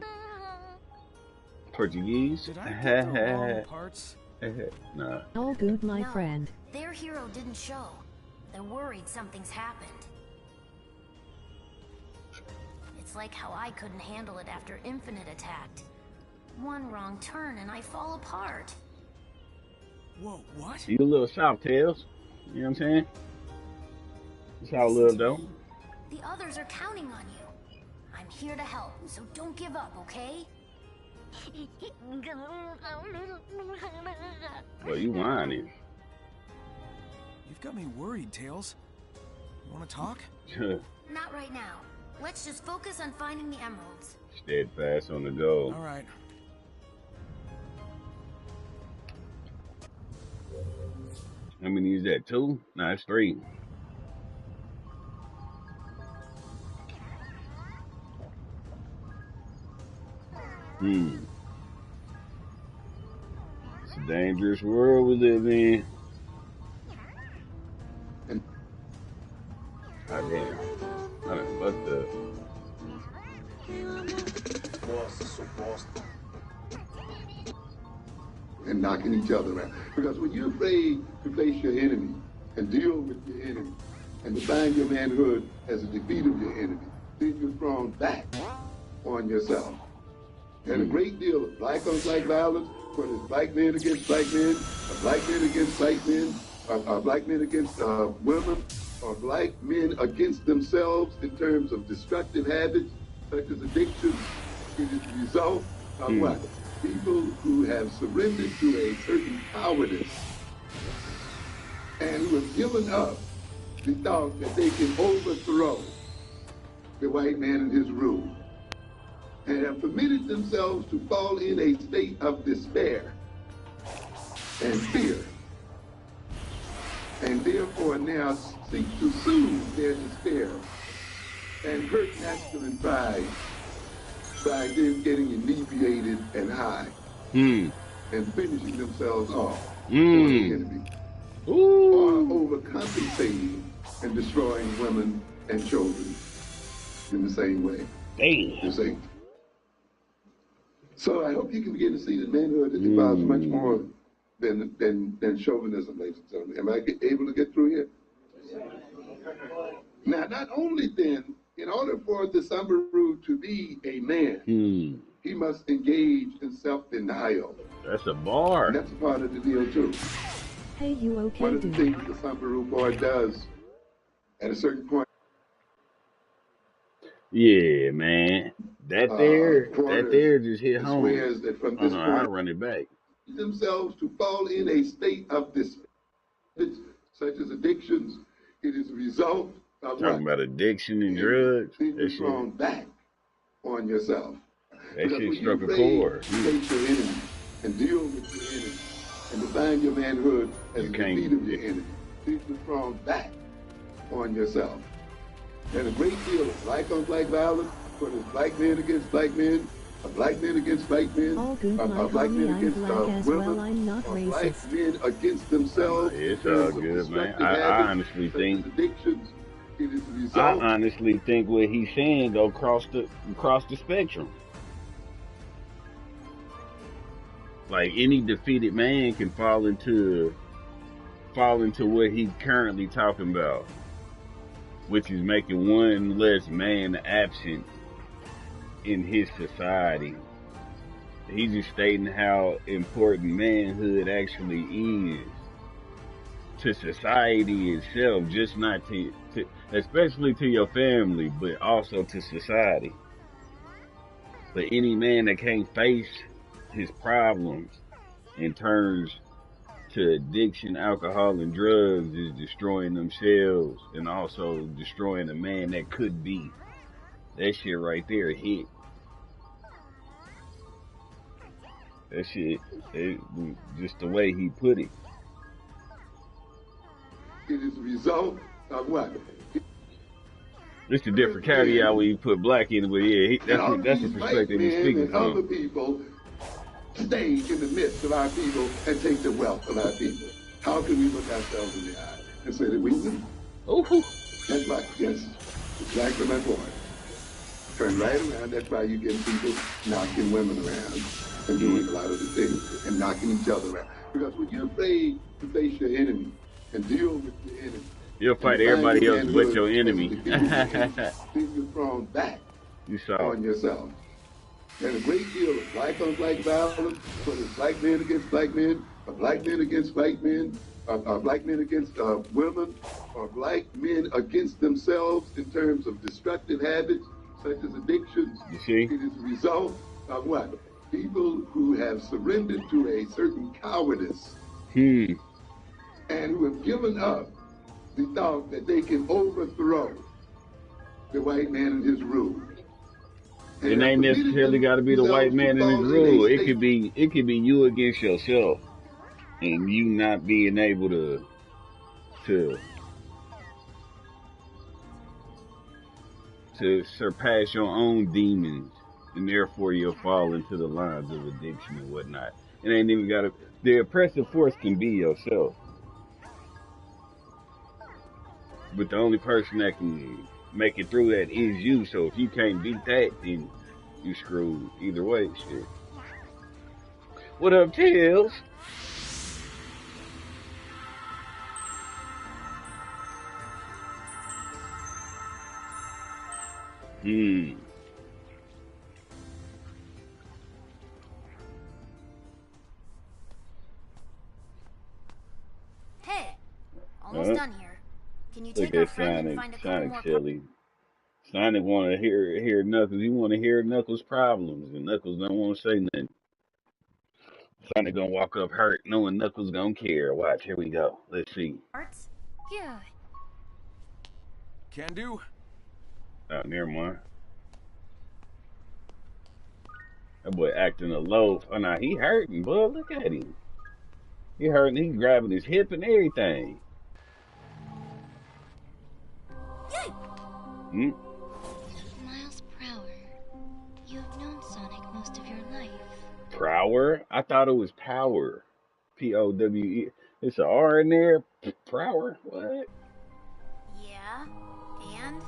Portuguese? Did I get the wrong parts? Nah. All good, my No, friend. their hero didn't show. They're worried something's happened. It's like how I couldn't handle it after Infinite attacked. One wrong turn and I fall apart. Whoa, what? You a little soft tails. You know what I'm saying? That's how I Listen love to though. me. The others are counting on you. I'm here to help, so don't give up, okay? Well, you whining. You've got me worried, Tails. You want to talk? Not right now. Let's just focus on finding the emeralds. Steadfast on the goal. All right. How many is that? 2? Nah, it's 3. It's a dangerous world we live in. God damn. I done fucked up. And knocking each other around. Because when you're afraid to face your enemy and deal with your enemy and define your manhood as a defeat of your enemy, then you're thrown back on yourself. And a great deal of black on black violence, whether it's black men against black men, or black men against white men, or black men against women, or black men against themselves in terms of destructive habits such as addiction, it is the result of what? People who have surrendered to a certain cowardice and who have given up the thought that they can overthrow the white man and his rule, and have permitted themselves to fall in a state of despair and fear, and therefore now seek to soothe their despair and hurt masculine pride by them getting inebriated and high and finishing themselves off for the enemy, or overcompensating and destroying women and children in the same way. Damn. You see? So I hope you can begin to see that manhood involves much more than chauvinism, ladies and gentlemen. Am I able to get through here? Now, not only then, in order for the Sambaru to be a man, he must engage in self-denial. That's a bar. And that's a part of the deal, too. Hey, you okay, One of the dude? things the Sambaru boy does at a certain point, Yeah, man. That there just hit home. swears that from Oh this no, point, I'll run it back. themselves to fall in a state of despair, such as addictions. It is a result of Talking about addiction and drugs. Then you're That thrown shit, back on yourself. that Because shit when struck you're a afraid chord. to face your enemy and deal with your enemy and define your manhood as You a can't- defeat of your enemy, then you're thrown back on yourself. And a great deal of black on black violence, whether it's black men against black men, or black men against white men, All good, or my black men homie, I'm against black as women, well, I'm not or black racist. men against themselves. It's in all terms of good, man. destructive I habits, honestly such think- as addictions. It is the I result honestly think what he's saying go across the spectrum. Like any defeated man can fall into fall into what he currently talking about, which is making one less man absent in his society. He's just stating how important manhood actually is to society itself, just not to especially to your family, but also to society. But any man that can't face his problems and turns to addiction, alcohol, and drugs is destroying themselves and also destroying a man that could be. That shit right there hit. That shit, just the way he put it. It is a result of what? It's a different caveat when you put black in it, but yeah, that's the perspective he's speaking from. Other people stay in the midst of our people and take the wealth of our people. How can we look ourselves in the eye and say that we win? Oh, that's why, yes, exactly my point. Turn right around. That's why you get people knocking women around and doing a lot of the things and knocking each other around. Because when you're afraid to face your enemy and deal with your enemy, you'll fight everybody else but your enemy. Then you're thrown back on yourself. And a great deal of black on black violence, whether it's black men against black men, or black men against white men, or black men against women, or black men against themselves in terms of destructive habits such as addictions. You see? It is a result of what? People who have surrendered to a certain cowardice and who have given up the thought that they can overthrow the white man and his rule. It ain't necessarily got to be the white man and his rule. It could be you against yourself, and you not being able to surpass your own demons, and therefore you'll fall into the lines of addiction and whatnot. It ain't even got to. The oppressive force can be yourself, but the only person that can make it through that is you. So if you can't beat that, then you screwed either way. Shit. What up, Tails? Hey, almost done here. Can you take our friend and find a couple more? Sonic want to hear Knuckles. He want to hear Knuckles' problems, and Knuckles don't want to say nothing. Sonic gonna walk up hurt, knowing Knuckles gonna care. Watch, here we go. Let's see. Parts? Yeah. Can do. Oh, never mind. That boy acting a loaf. Oh, nah, he hurting, boy. Look at him. He hurting. He grabbing his hip and everything. Miles Prower, you have known Sonic most of your life. Prower? I thought it was Power. P-O-W-E. It's an R in there? Prower? What? Yeah, and?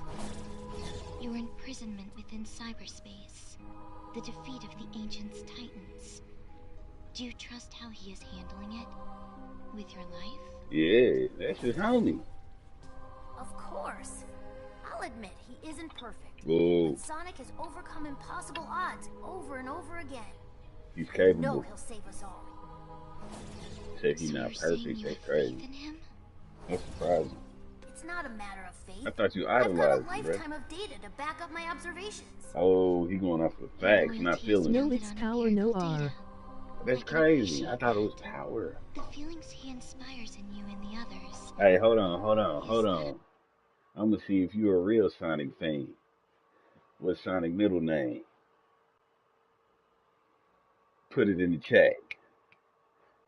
Your imprisonment within cyberspace. The defeat of the Ancients' Titans. Do you trust how he is handling it? With your life? Yeah, that's his homie. Of course. I'll admit he isn't perfect. Whoa. But Sonic has overcome impossible odds over and over again. He's capable. No, he'll save us all. Said he's not perfect. That's crazy. That's surprising. It's not a matter of faith. I thought you I've idolized got a him, lifetime of data to back up my observations. Oh, he going off of facts, not feelings. No, it's Power, no R. That's crazy. I thought it was Power. The feelings he inspires in you and the others. Hey, hold on. I'm gonna see if you're a real Sonic fan. What's Sonic middle name? Put it in the chat.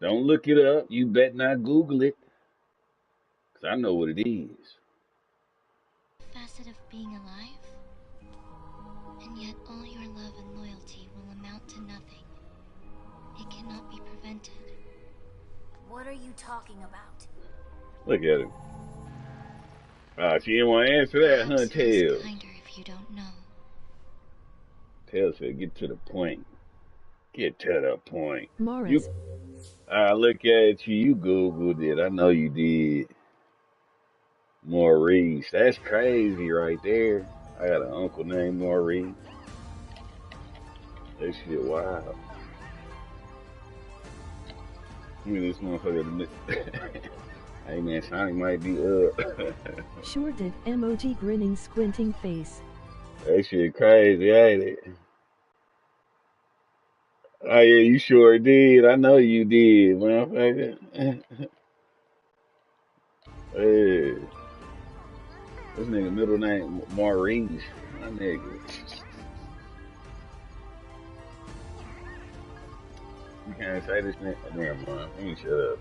Don't look it up. You bet not Google it. Cause I know what it is. Facet of being alive. And yet all your love and loyalty will amount to nothing. It cannot be prevented. What are you talking about? Look at him. She didn't want to answer that, huh, Tails? Kinder if you don't know. Tails said, get to the point. Get to the point. Morris, I look at you. You Googled it. I know you did. Maurice. That's crazy right there. I got an uncle named Maurice. That shit wild. I mean, this motherfucker. Hey man, Sonic might be up. Sure did. Emoji grinning squinting face. That shit crazy, ain't it? Oh yeah, you sure did. I know you did, motherfucker. Hey, this nigga middle name Maurice. My nigga. You can't say this name. Never mind. Let me shut up.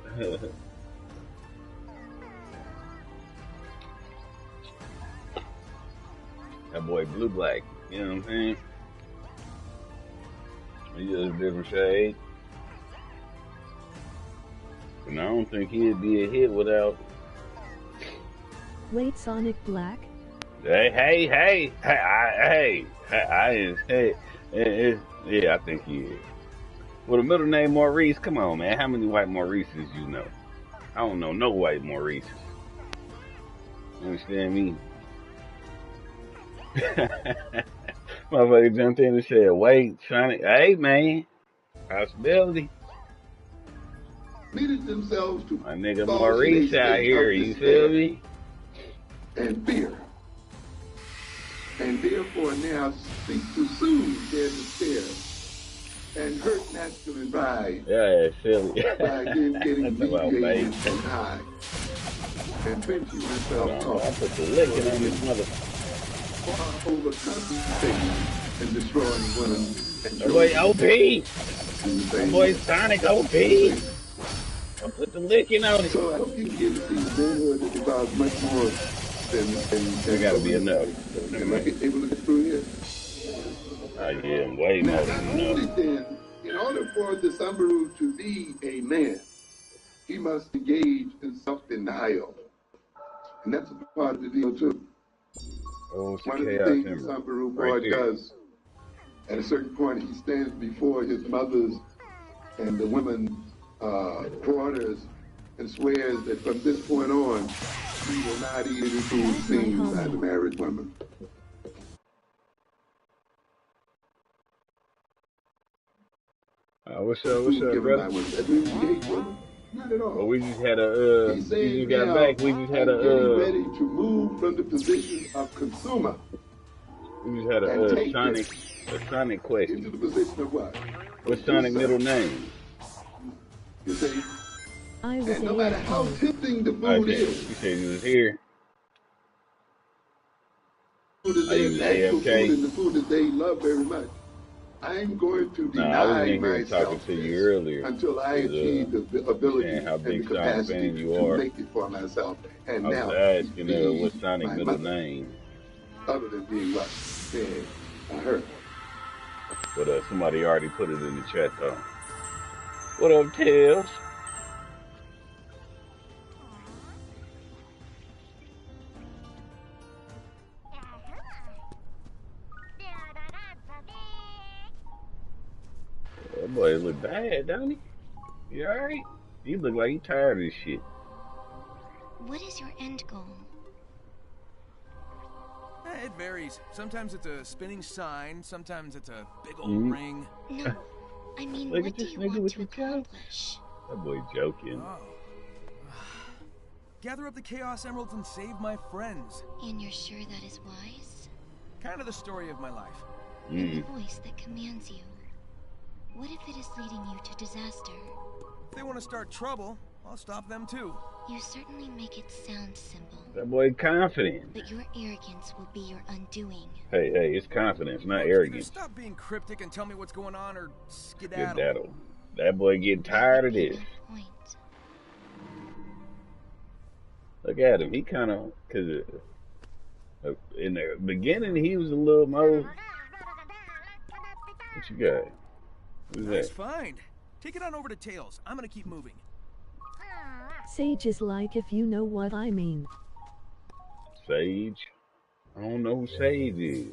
That boy blue black. You know what I'm saying? He just a different shade. And I don't think he'd be a hit without. Wait, Sonic Black? Yeah, I think he is. With a middle name Maurice, come on, man. How many white Maurices you know? I don't know no white Maurices. You understand me? Motherfucker jumped in and said, wait, Sonic. Hey, man. Possibility. Committed themselves to My nigga falls in a Maurice out state here, of you feel despair me? and fear, and therefore now seek to soothe their despair and hurt masculine pride Yeah, silly. by again getting That's about inebriated baby. and high and drenching Hold themselves on, I off put the licking on this mother. or overcompensating and destroying women and That boy children OP. in the That same boy way. Sonic OP. I put the licking on it. So I hope you can get to see manhood is about much more There than gotta be enough. Am I able to get through here? Oh yeah, way Now, more not than enough. only then, in order for the Sambaru to be a man, he must engage in self-denial. And that's a part of the deal too. Oh, it's a One of the chaos things the emerald. Sambaru Right boy there. does, at a certain point, he stands before his mother's and the women's quarters and swears that from this point on, he will not eat any food That's my seen by the homie. married women. What's The up? What's food up, given by brother? women. That means he hates women? Not at Well, all. we just had He's we saying just got now, back. We just had I'm getting ready to move from the position of consumer we just had and take Sonic, this a Sonic into question. the position of what? What's Sonic Producer. middle name? You see? I was And no matter how AFK. tempting the food Okay, is, you said you was here. food is Oh, you was their actual food AFK? and the food that they love very much. I'm going to No, I was deny in here talking myself to you this earlier. until I Cause achieve the you saying ability how and the big Sonic capacity fan you to are. make it for myself and I was now asking feed what's Sonic my middle mother, name. other than being what? Fed by her. But somebody already put it in the chat though. What up, Tails? That boy look bad, don't he? You alright? He look like he tired of this shit. What is your end goal? It varies. Sometimes it's a spinning sign, sometimes it's a big old Mhm. ring. No, I mean, Look what at do this you nigga want with to the jokes. accomplish? That boy joking. Oh. Gather up the Chaos Emeralds and save my friends. And you're sure that is wise? Kind of the story of my life. And the voice that commands you. What if it is leading you to disaster? If they want to start trouble, I'll stop them too. You certainly make it sound simple. That boy confident. But your arrogance will be your undoing. Hey, it's confidence, not Look, either arrogance. stop being cryptic and tell me what's going on, or skedaddle. Skedaddle. That boy getting That tired would of be this. my point. Look at him. He kind of, cause in the beginning he was a little more. What you got? Who's Nice that? find. Take it on over to Tails. I'm gonna keep moving. Sage is like if you know what I mean. Sage. I don't know who Sage is.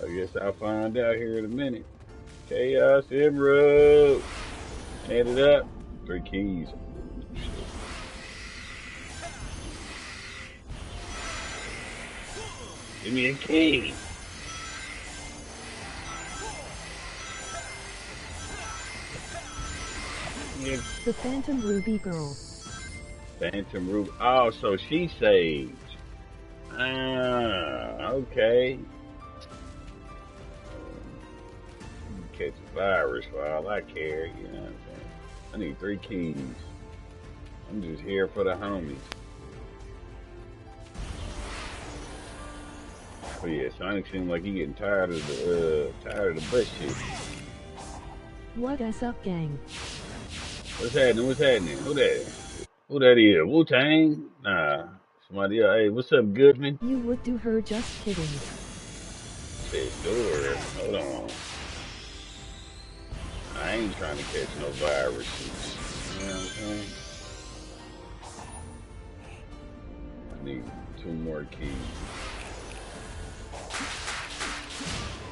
I guess I'll find out here in a minute. Chaos Emerald. Add it up. 3 keys. Shit. Give me a key. Yeah. The Phantom Ruby Girl. Phantom Ruby. Oh, so she Sage. Ah, okay. Catch a virus for all I care, you know what I'm saying? I need 3 keys. I'm just here for the homies. But yeah, Sonic seems like he getting tired of the butt shit. What is up, gang? What's happening? What's happening? Who that? Who that is? Wu-Tang? Nah. Somebody else. Hey, what's up, Goodman? You would do her, just kidding. Said door. Hold on. I ain't trying to catch no viruses. You know what I'm saying? I need 2 more keys.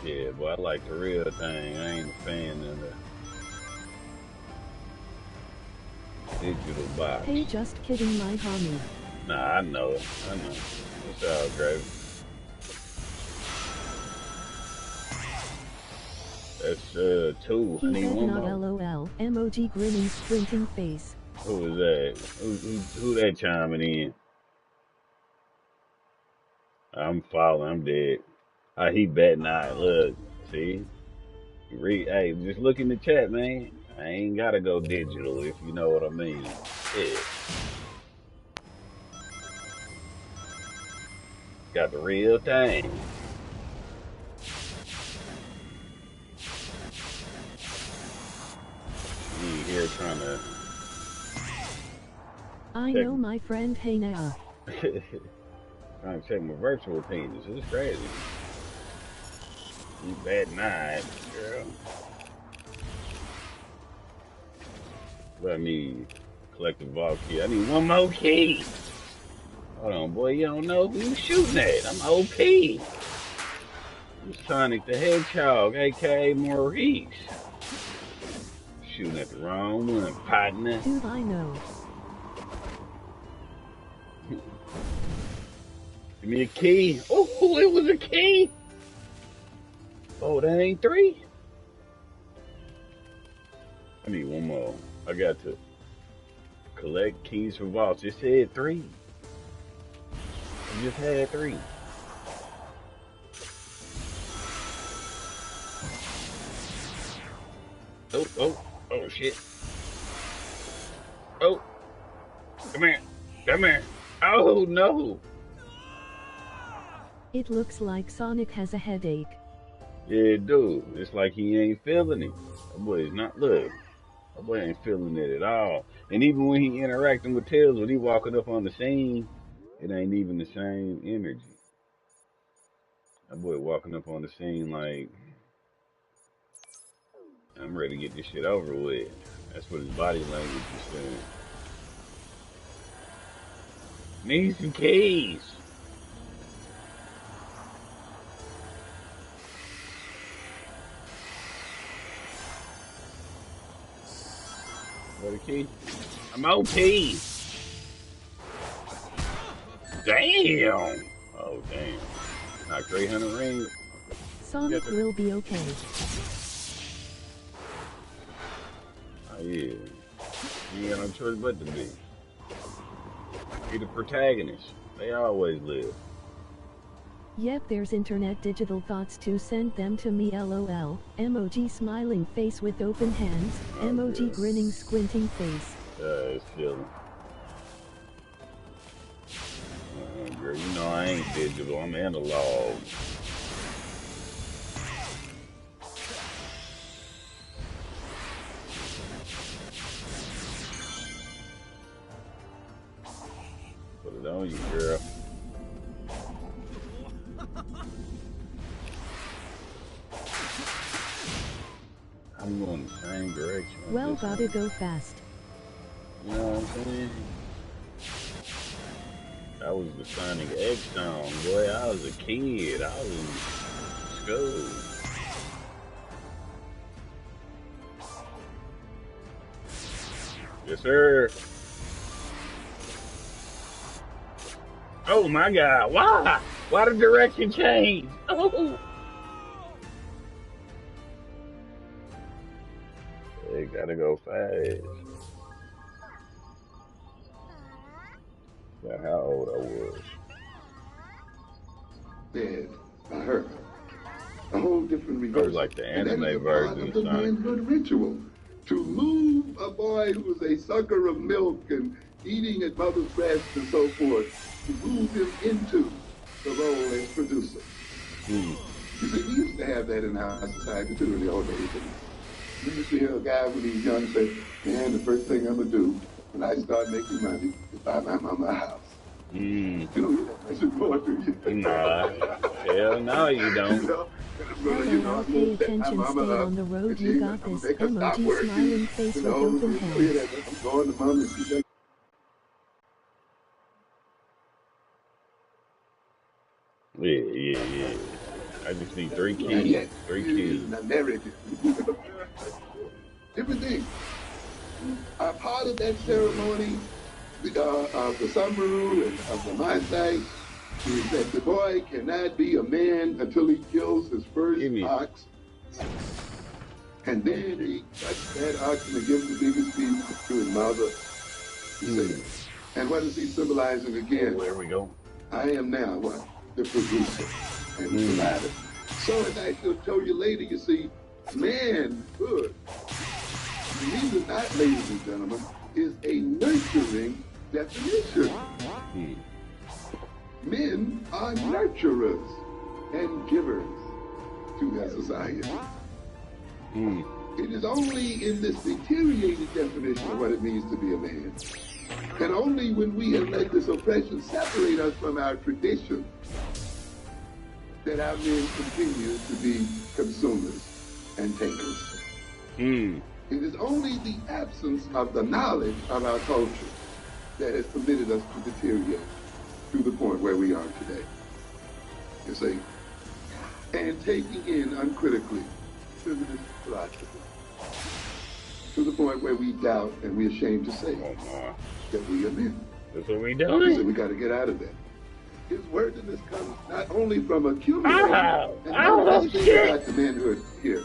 Yeah, but I like the real thing. I ain't a fan of the digital box. Hey, just kidding, my homie. Nah, I know it. I know. It's all great. That's 2. I He need said 1 not more. LOL. Emoji grinning, squinting face. Who is that? Who that chiming in? I'm following. I'm dead. He betting I look. See? Hey, just look in the chat, man. I ain't gotta go digital if you know what I mean. Shit. Got the real thing. You ain't here trying to I check. know my friend, hey now. Trying to check my virtual penis. It's crazy. You bad night, girl. What I need? Collective vault key. I need 1 more key. Hold on, boy. You don't know who you shooting at. I'm OP. I'm Sonic the Hedgehog, aka Maurice. Shooting at the wrong one, partner. Dude, I know. Give me a key. Oh, it was a key. Oh, that ain't 3. I need 1 more. I got to collect keys for vaults. It said 3. I just had 3. Oh, shit. Oh, come here. Come here. Oh, no. It looks like Sonic has a headache. Yeah, dude. It's like he ain't feeling it. That boy is not, look. That boy ain't feeling it at all. And even when he interacting with Tails, when he walking up on the scene, it ain't even the same energy. That boy walking up on the scene like, I'm ready to get this shit over with. That's what his body language is saying. Need some keys. What a key? I'm OP. Damn. Oh, damn. Not 300 rings. Sonic will be okay. Oh, yeah. You ain't got no choice but to be. Be the protagonist. They always live. Yep, there's internet digital thoughts to send them to me, LOL. Emoji smiling face with open hands. Oh, Emoji good. grinning squinting face. It's chilling. Girl, you know I ain't digital. I'm analog. Put it on you, girl. I'm going the same direction. Well, gotta go fast. You know what I'm saying? That was the Sonic X song, boy. I was a kid. I was in go. Yes, sir. Oh my God! Why? Why the direction change? Oh, they gotta go fast. Yeah, how old I was. Dead by her. A whole different That was reversal. like the And that is a anime part version of of the Sonic. manhood ritual. To move a boy who was a sucker of milk and eating at mother's breast and so forth, to move him into the role as producer. Hmm. You see, we used to have that in our society too in the old days. We used to hear a guy when he was young say, man, the first thing I'm going to do when I start making money is buy my mama a house. Hmm. You don't hear that message more, do you? Nah. Hell no, you You don't. know, I'm LOL, going pay to set my attention, mama stay up, on the road, and you I'm got going this. to make her stop Emoji working. smiling face You with know, open you don't hear hands. that. I'm going to mom and she's like, Yeah. I just need three and yet, keys. Three he is keys. an American. Different things. A part of that ceremony of the Samburu and of the Maasai is that the boy cannot be a man until he kills his first Give me. ox. And then he cuts that ox and gives the biggest piece to his mother. You see. And what is he symbolizing again? Oh, there we go. I am now what? The producer and the provider. So as I shall tell you later, you see, manhood, believe it or not, ladies and gentlemen, is a nurturing definition. Men are nurturers and givers to their society. It is only in this deteriorated definition of what it means to be a man, and only when we have let this oppression separate us from our tradition, that our men continue to be consumers and takers. It is only the absence of the knowledge of our culture that has permitted us to deteriorate to the point where we are today. You see? And taking in uncritically feminist philosophy to the point where we doubt and we're ashamed to say that we are men. That's what we So doing. we got to get out of that. His worthiness comes not only from accumulating, and Oh, the thing shit. about the manhood here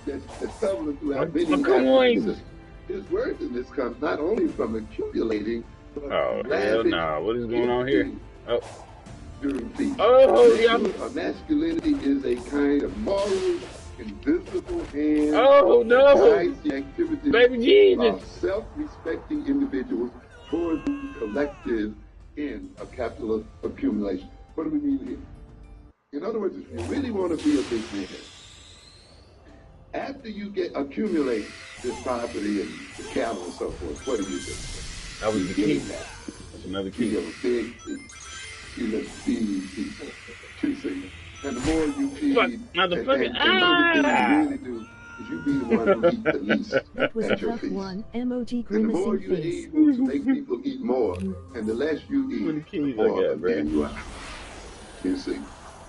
that's prevalent throughout many Come African on. systems. His worthiness comes not only from accumulating, but Oh, hell nah. What is going on here? Oh. During feast. Oh, yeah. Masculinity is a kind of moral, invisible hand Oh, no. that guides the activities Baby Jesus. of self-respecting individuals toward the collective end of capital accumulation. What do we mean here? In other words, if you really want to be a big man, after you accumulate this property and the cattle and so forth, what do? That was the key. That's another key. You give a big feast. You let feed people. You see? And the more you feed, motherfucker. and one of the things you really do is you be the one who eats the least That was a at your tough feast. one. Emoji And the more grimacing you're face. able to make people eat more, and the less you eat, the more of a man you are. You see?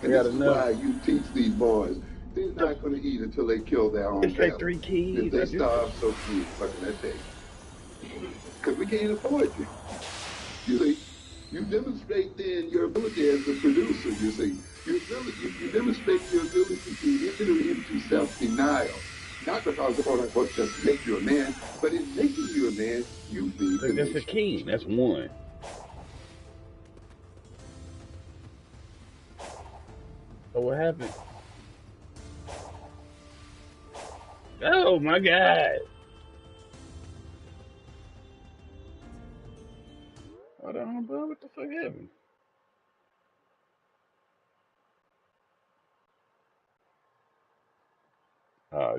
And this is why you teach these boys, they're not going to eat until they kill their own cattle. 3 keys. If they starve, so be it. What can I tell you? Because we can't afford you. You see? You demonstrate then your ability as a producer, you see. You demonstrate your ability to enter into self-denial. Not because of quote just make you a man, but in making you a man, you feed the That's nation. a key. That's one. So what happened? Oh my God. Hold on, bro. What the fuck happened?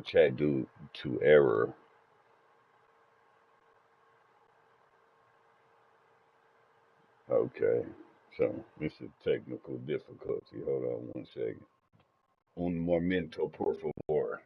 Chat due to error. Okay. So this is technical difficulty. Hold on 1 second. Un momento, por favor.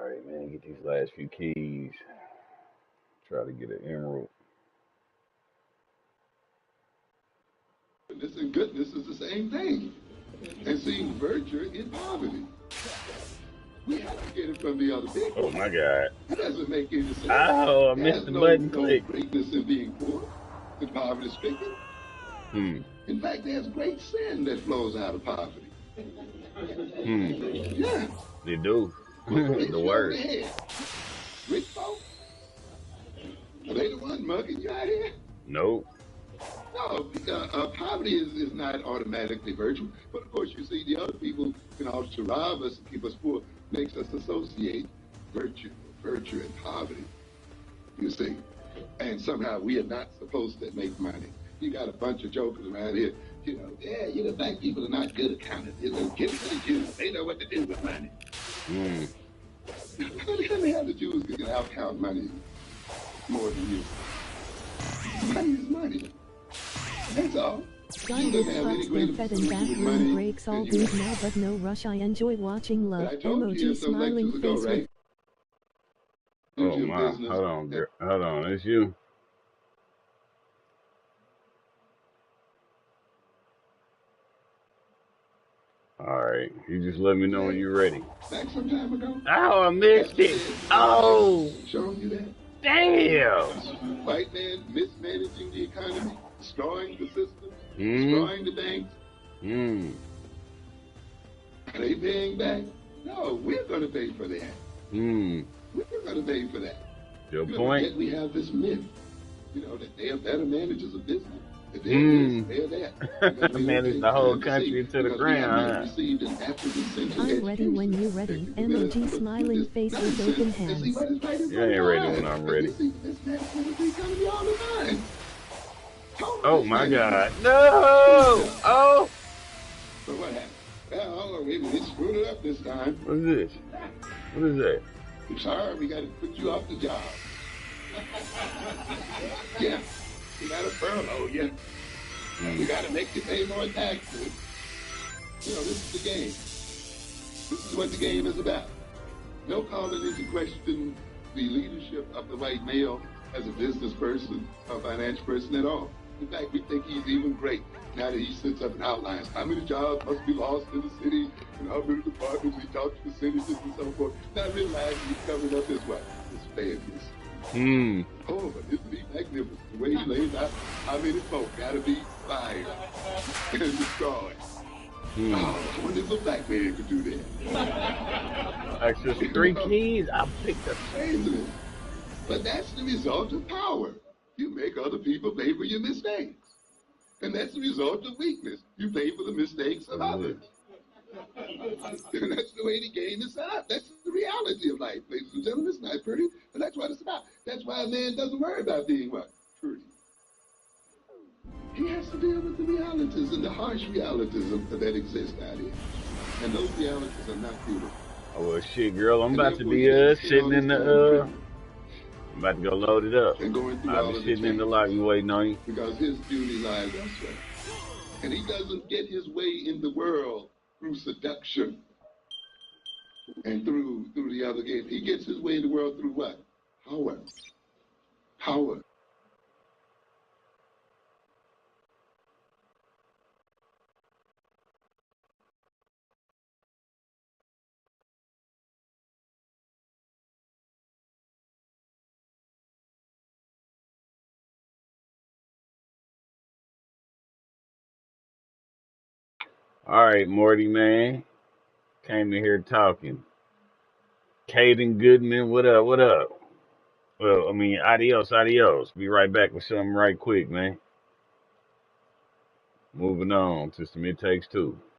right, man. Get these last few keys. Try to get an emerald. Goodness and goodness is the same thing. And seeing virtue in poverty. We have to get it from the other Oh people. my God. That doesn't make any sense. Oh, I missed There's the no button click. greatness in being poor and poverty stricken. Hmm. In fact, there's great sin that flows out of poverty. Hmm. Yeah. They do. Put the rich The over the worst. head. Rich folk, are they the ones mugging you out here? Nope. No, poverty is not automatically virtue. But of course, you see, the other people, to rob us and keep us poor, makes us associate virtue and poverty, you see. And somehow we are not supposed to make money. You got a bunch of jokers around here, black people are not good accountants. Give it to the Jews. They know what to do with money. Hmm. How the hell the Jews can out-count money more than you? Money is money. That's all. Gun with Fox their fed and bathroom breaks all good now but no rush. I enjoy watching love emoji smiling face with Oh my. Hold on, girl. Hold on. It's you. All right. You just let me know when you're ready. Back some time ago. Oh, I missed it. Oh. Showing you that. Damn. White man mismanaging the economy, destroying the system, destroying the banks. Are they paying back? No, we're going to pay for that. We're going to pay for that. Good point. Yet we have this myth, that they are better managers of business. That they're that. Manage the whole country to the ground. I'm ready when you're ready. Emoji smiling face with open hands. You ain't ready when I'm ready. Oh my God. No! Oh! So what happened? Well, hold on, wait a minute. Screwed it up this time. What is this? What is that? I'm sorry, we got to put you off the job. Yeah. We got to furlough you. We got to make you pay more taxes. This is the game. This is what the game is about. No calling into question the leadership of the white male as a business person or financial person at all. In fact, we think he's even great now that he sits up and outlines how many jobs must be lost in the city and how many departments he talks to senators and so forth. Not realizing he's covered up his what? His failures. Oh, but isn't he magnificent? The way he lays out how many folk got to be fired and destroyed. Oh, I wonder if a black man could do that. Access 3 keys. I picked up. But that's the result of power. You make other people pay for your mistakes. And that's the result of weakness. You pay for the mistakes of others. And that's the way the game is set up. That's the reality of life, ladies and gentlemen. It's not pretty, but that's what it's about. That's why a man doesn't worry about being what? Pretty. He has to deal with the realities and the harsh realities that exist out here. And those realities are not beautiful. Oh, well, shit, girl. I'm about to be sitting in the I'm about to go load it up. I'll be sitting in the lobby waiting on you. Because his duty lies elsewhere. And he doesn't get his way in the world through seduction and through the other game. He gets his way in the world through what? Power. Power. All right, Morty, man. Came in here talking. Caden Goodman, what up, what up? Well, I mean, adios, adios. Be right back with something right quick, man. Moving on to some It Takes Two.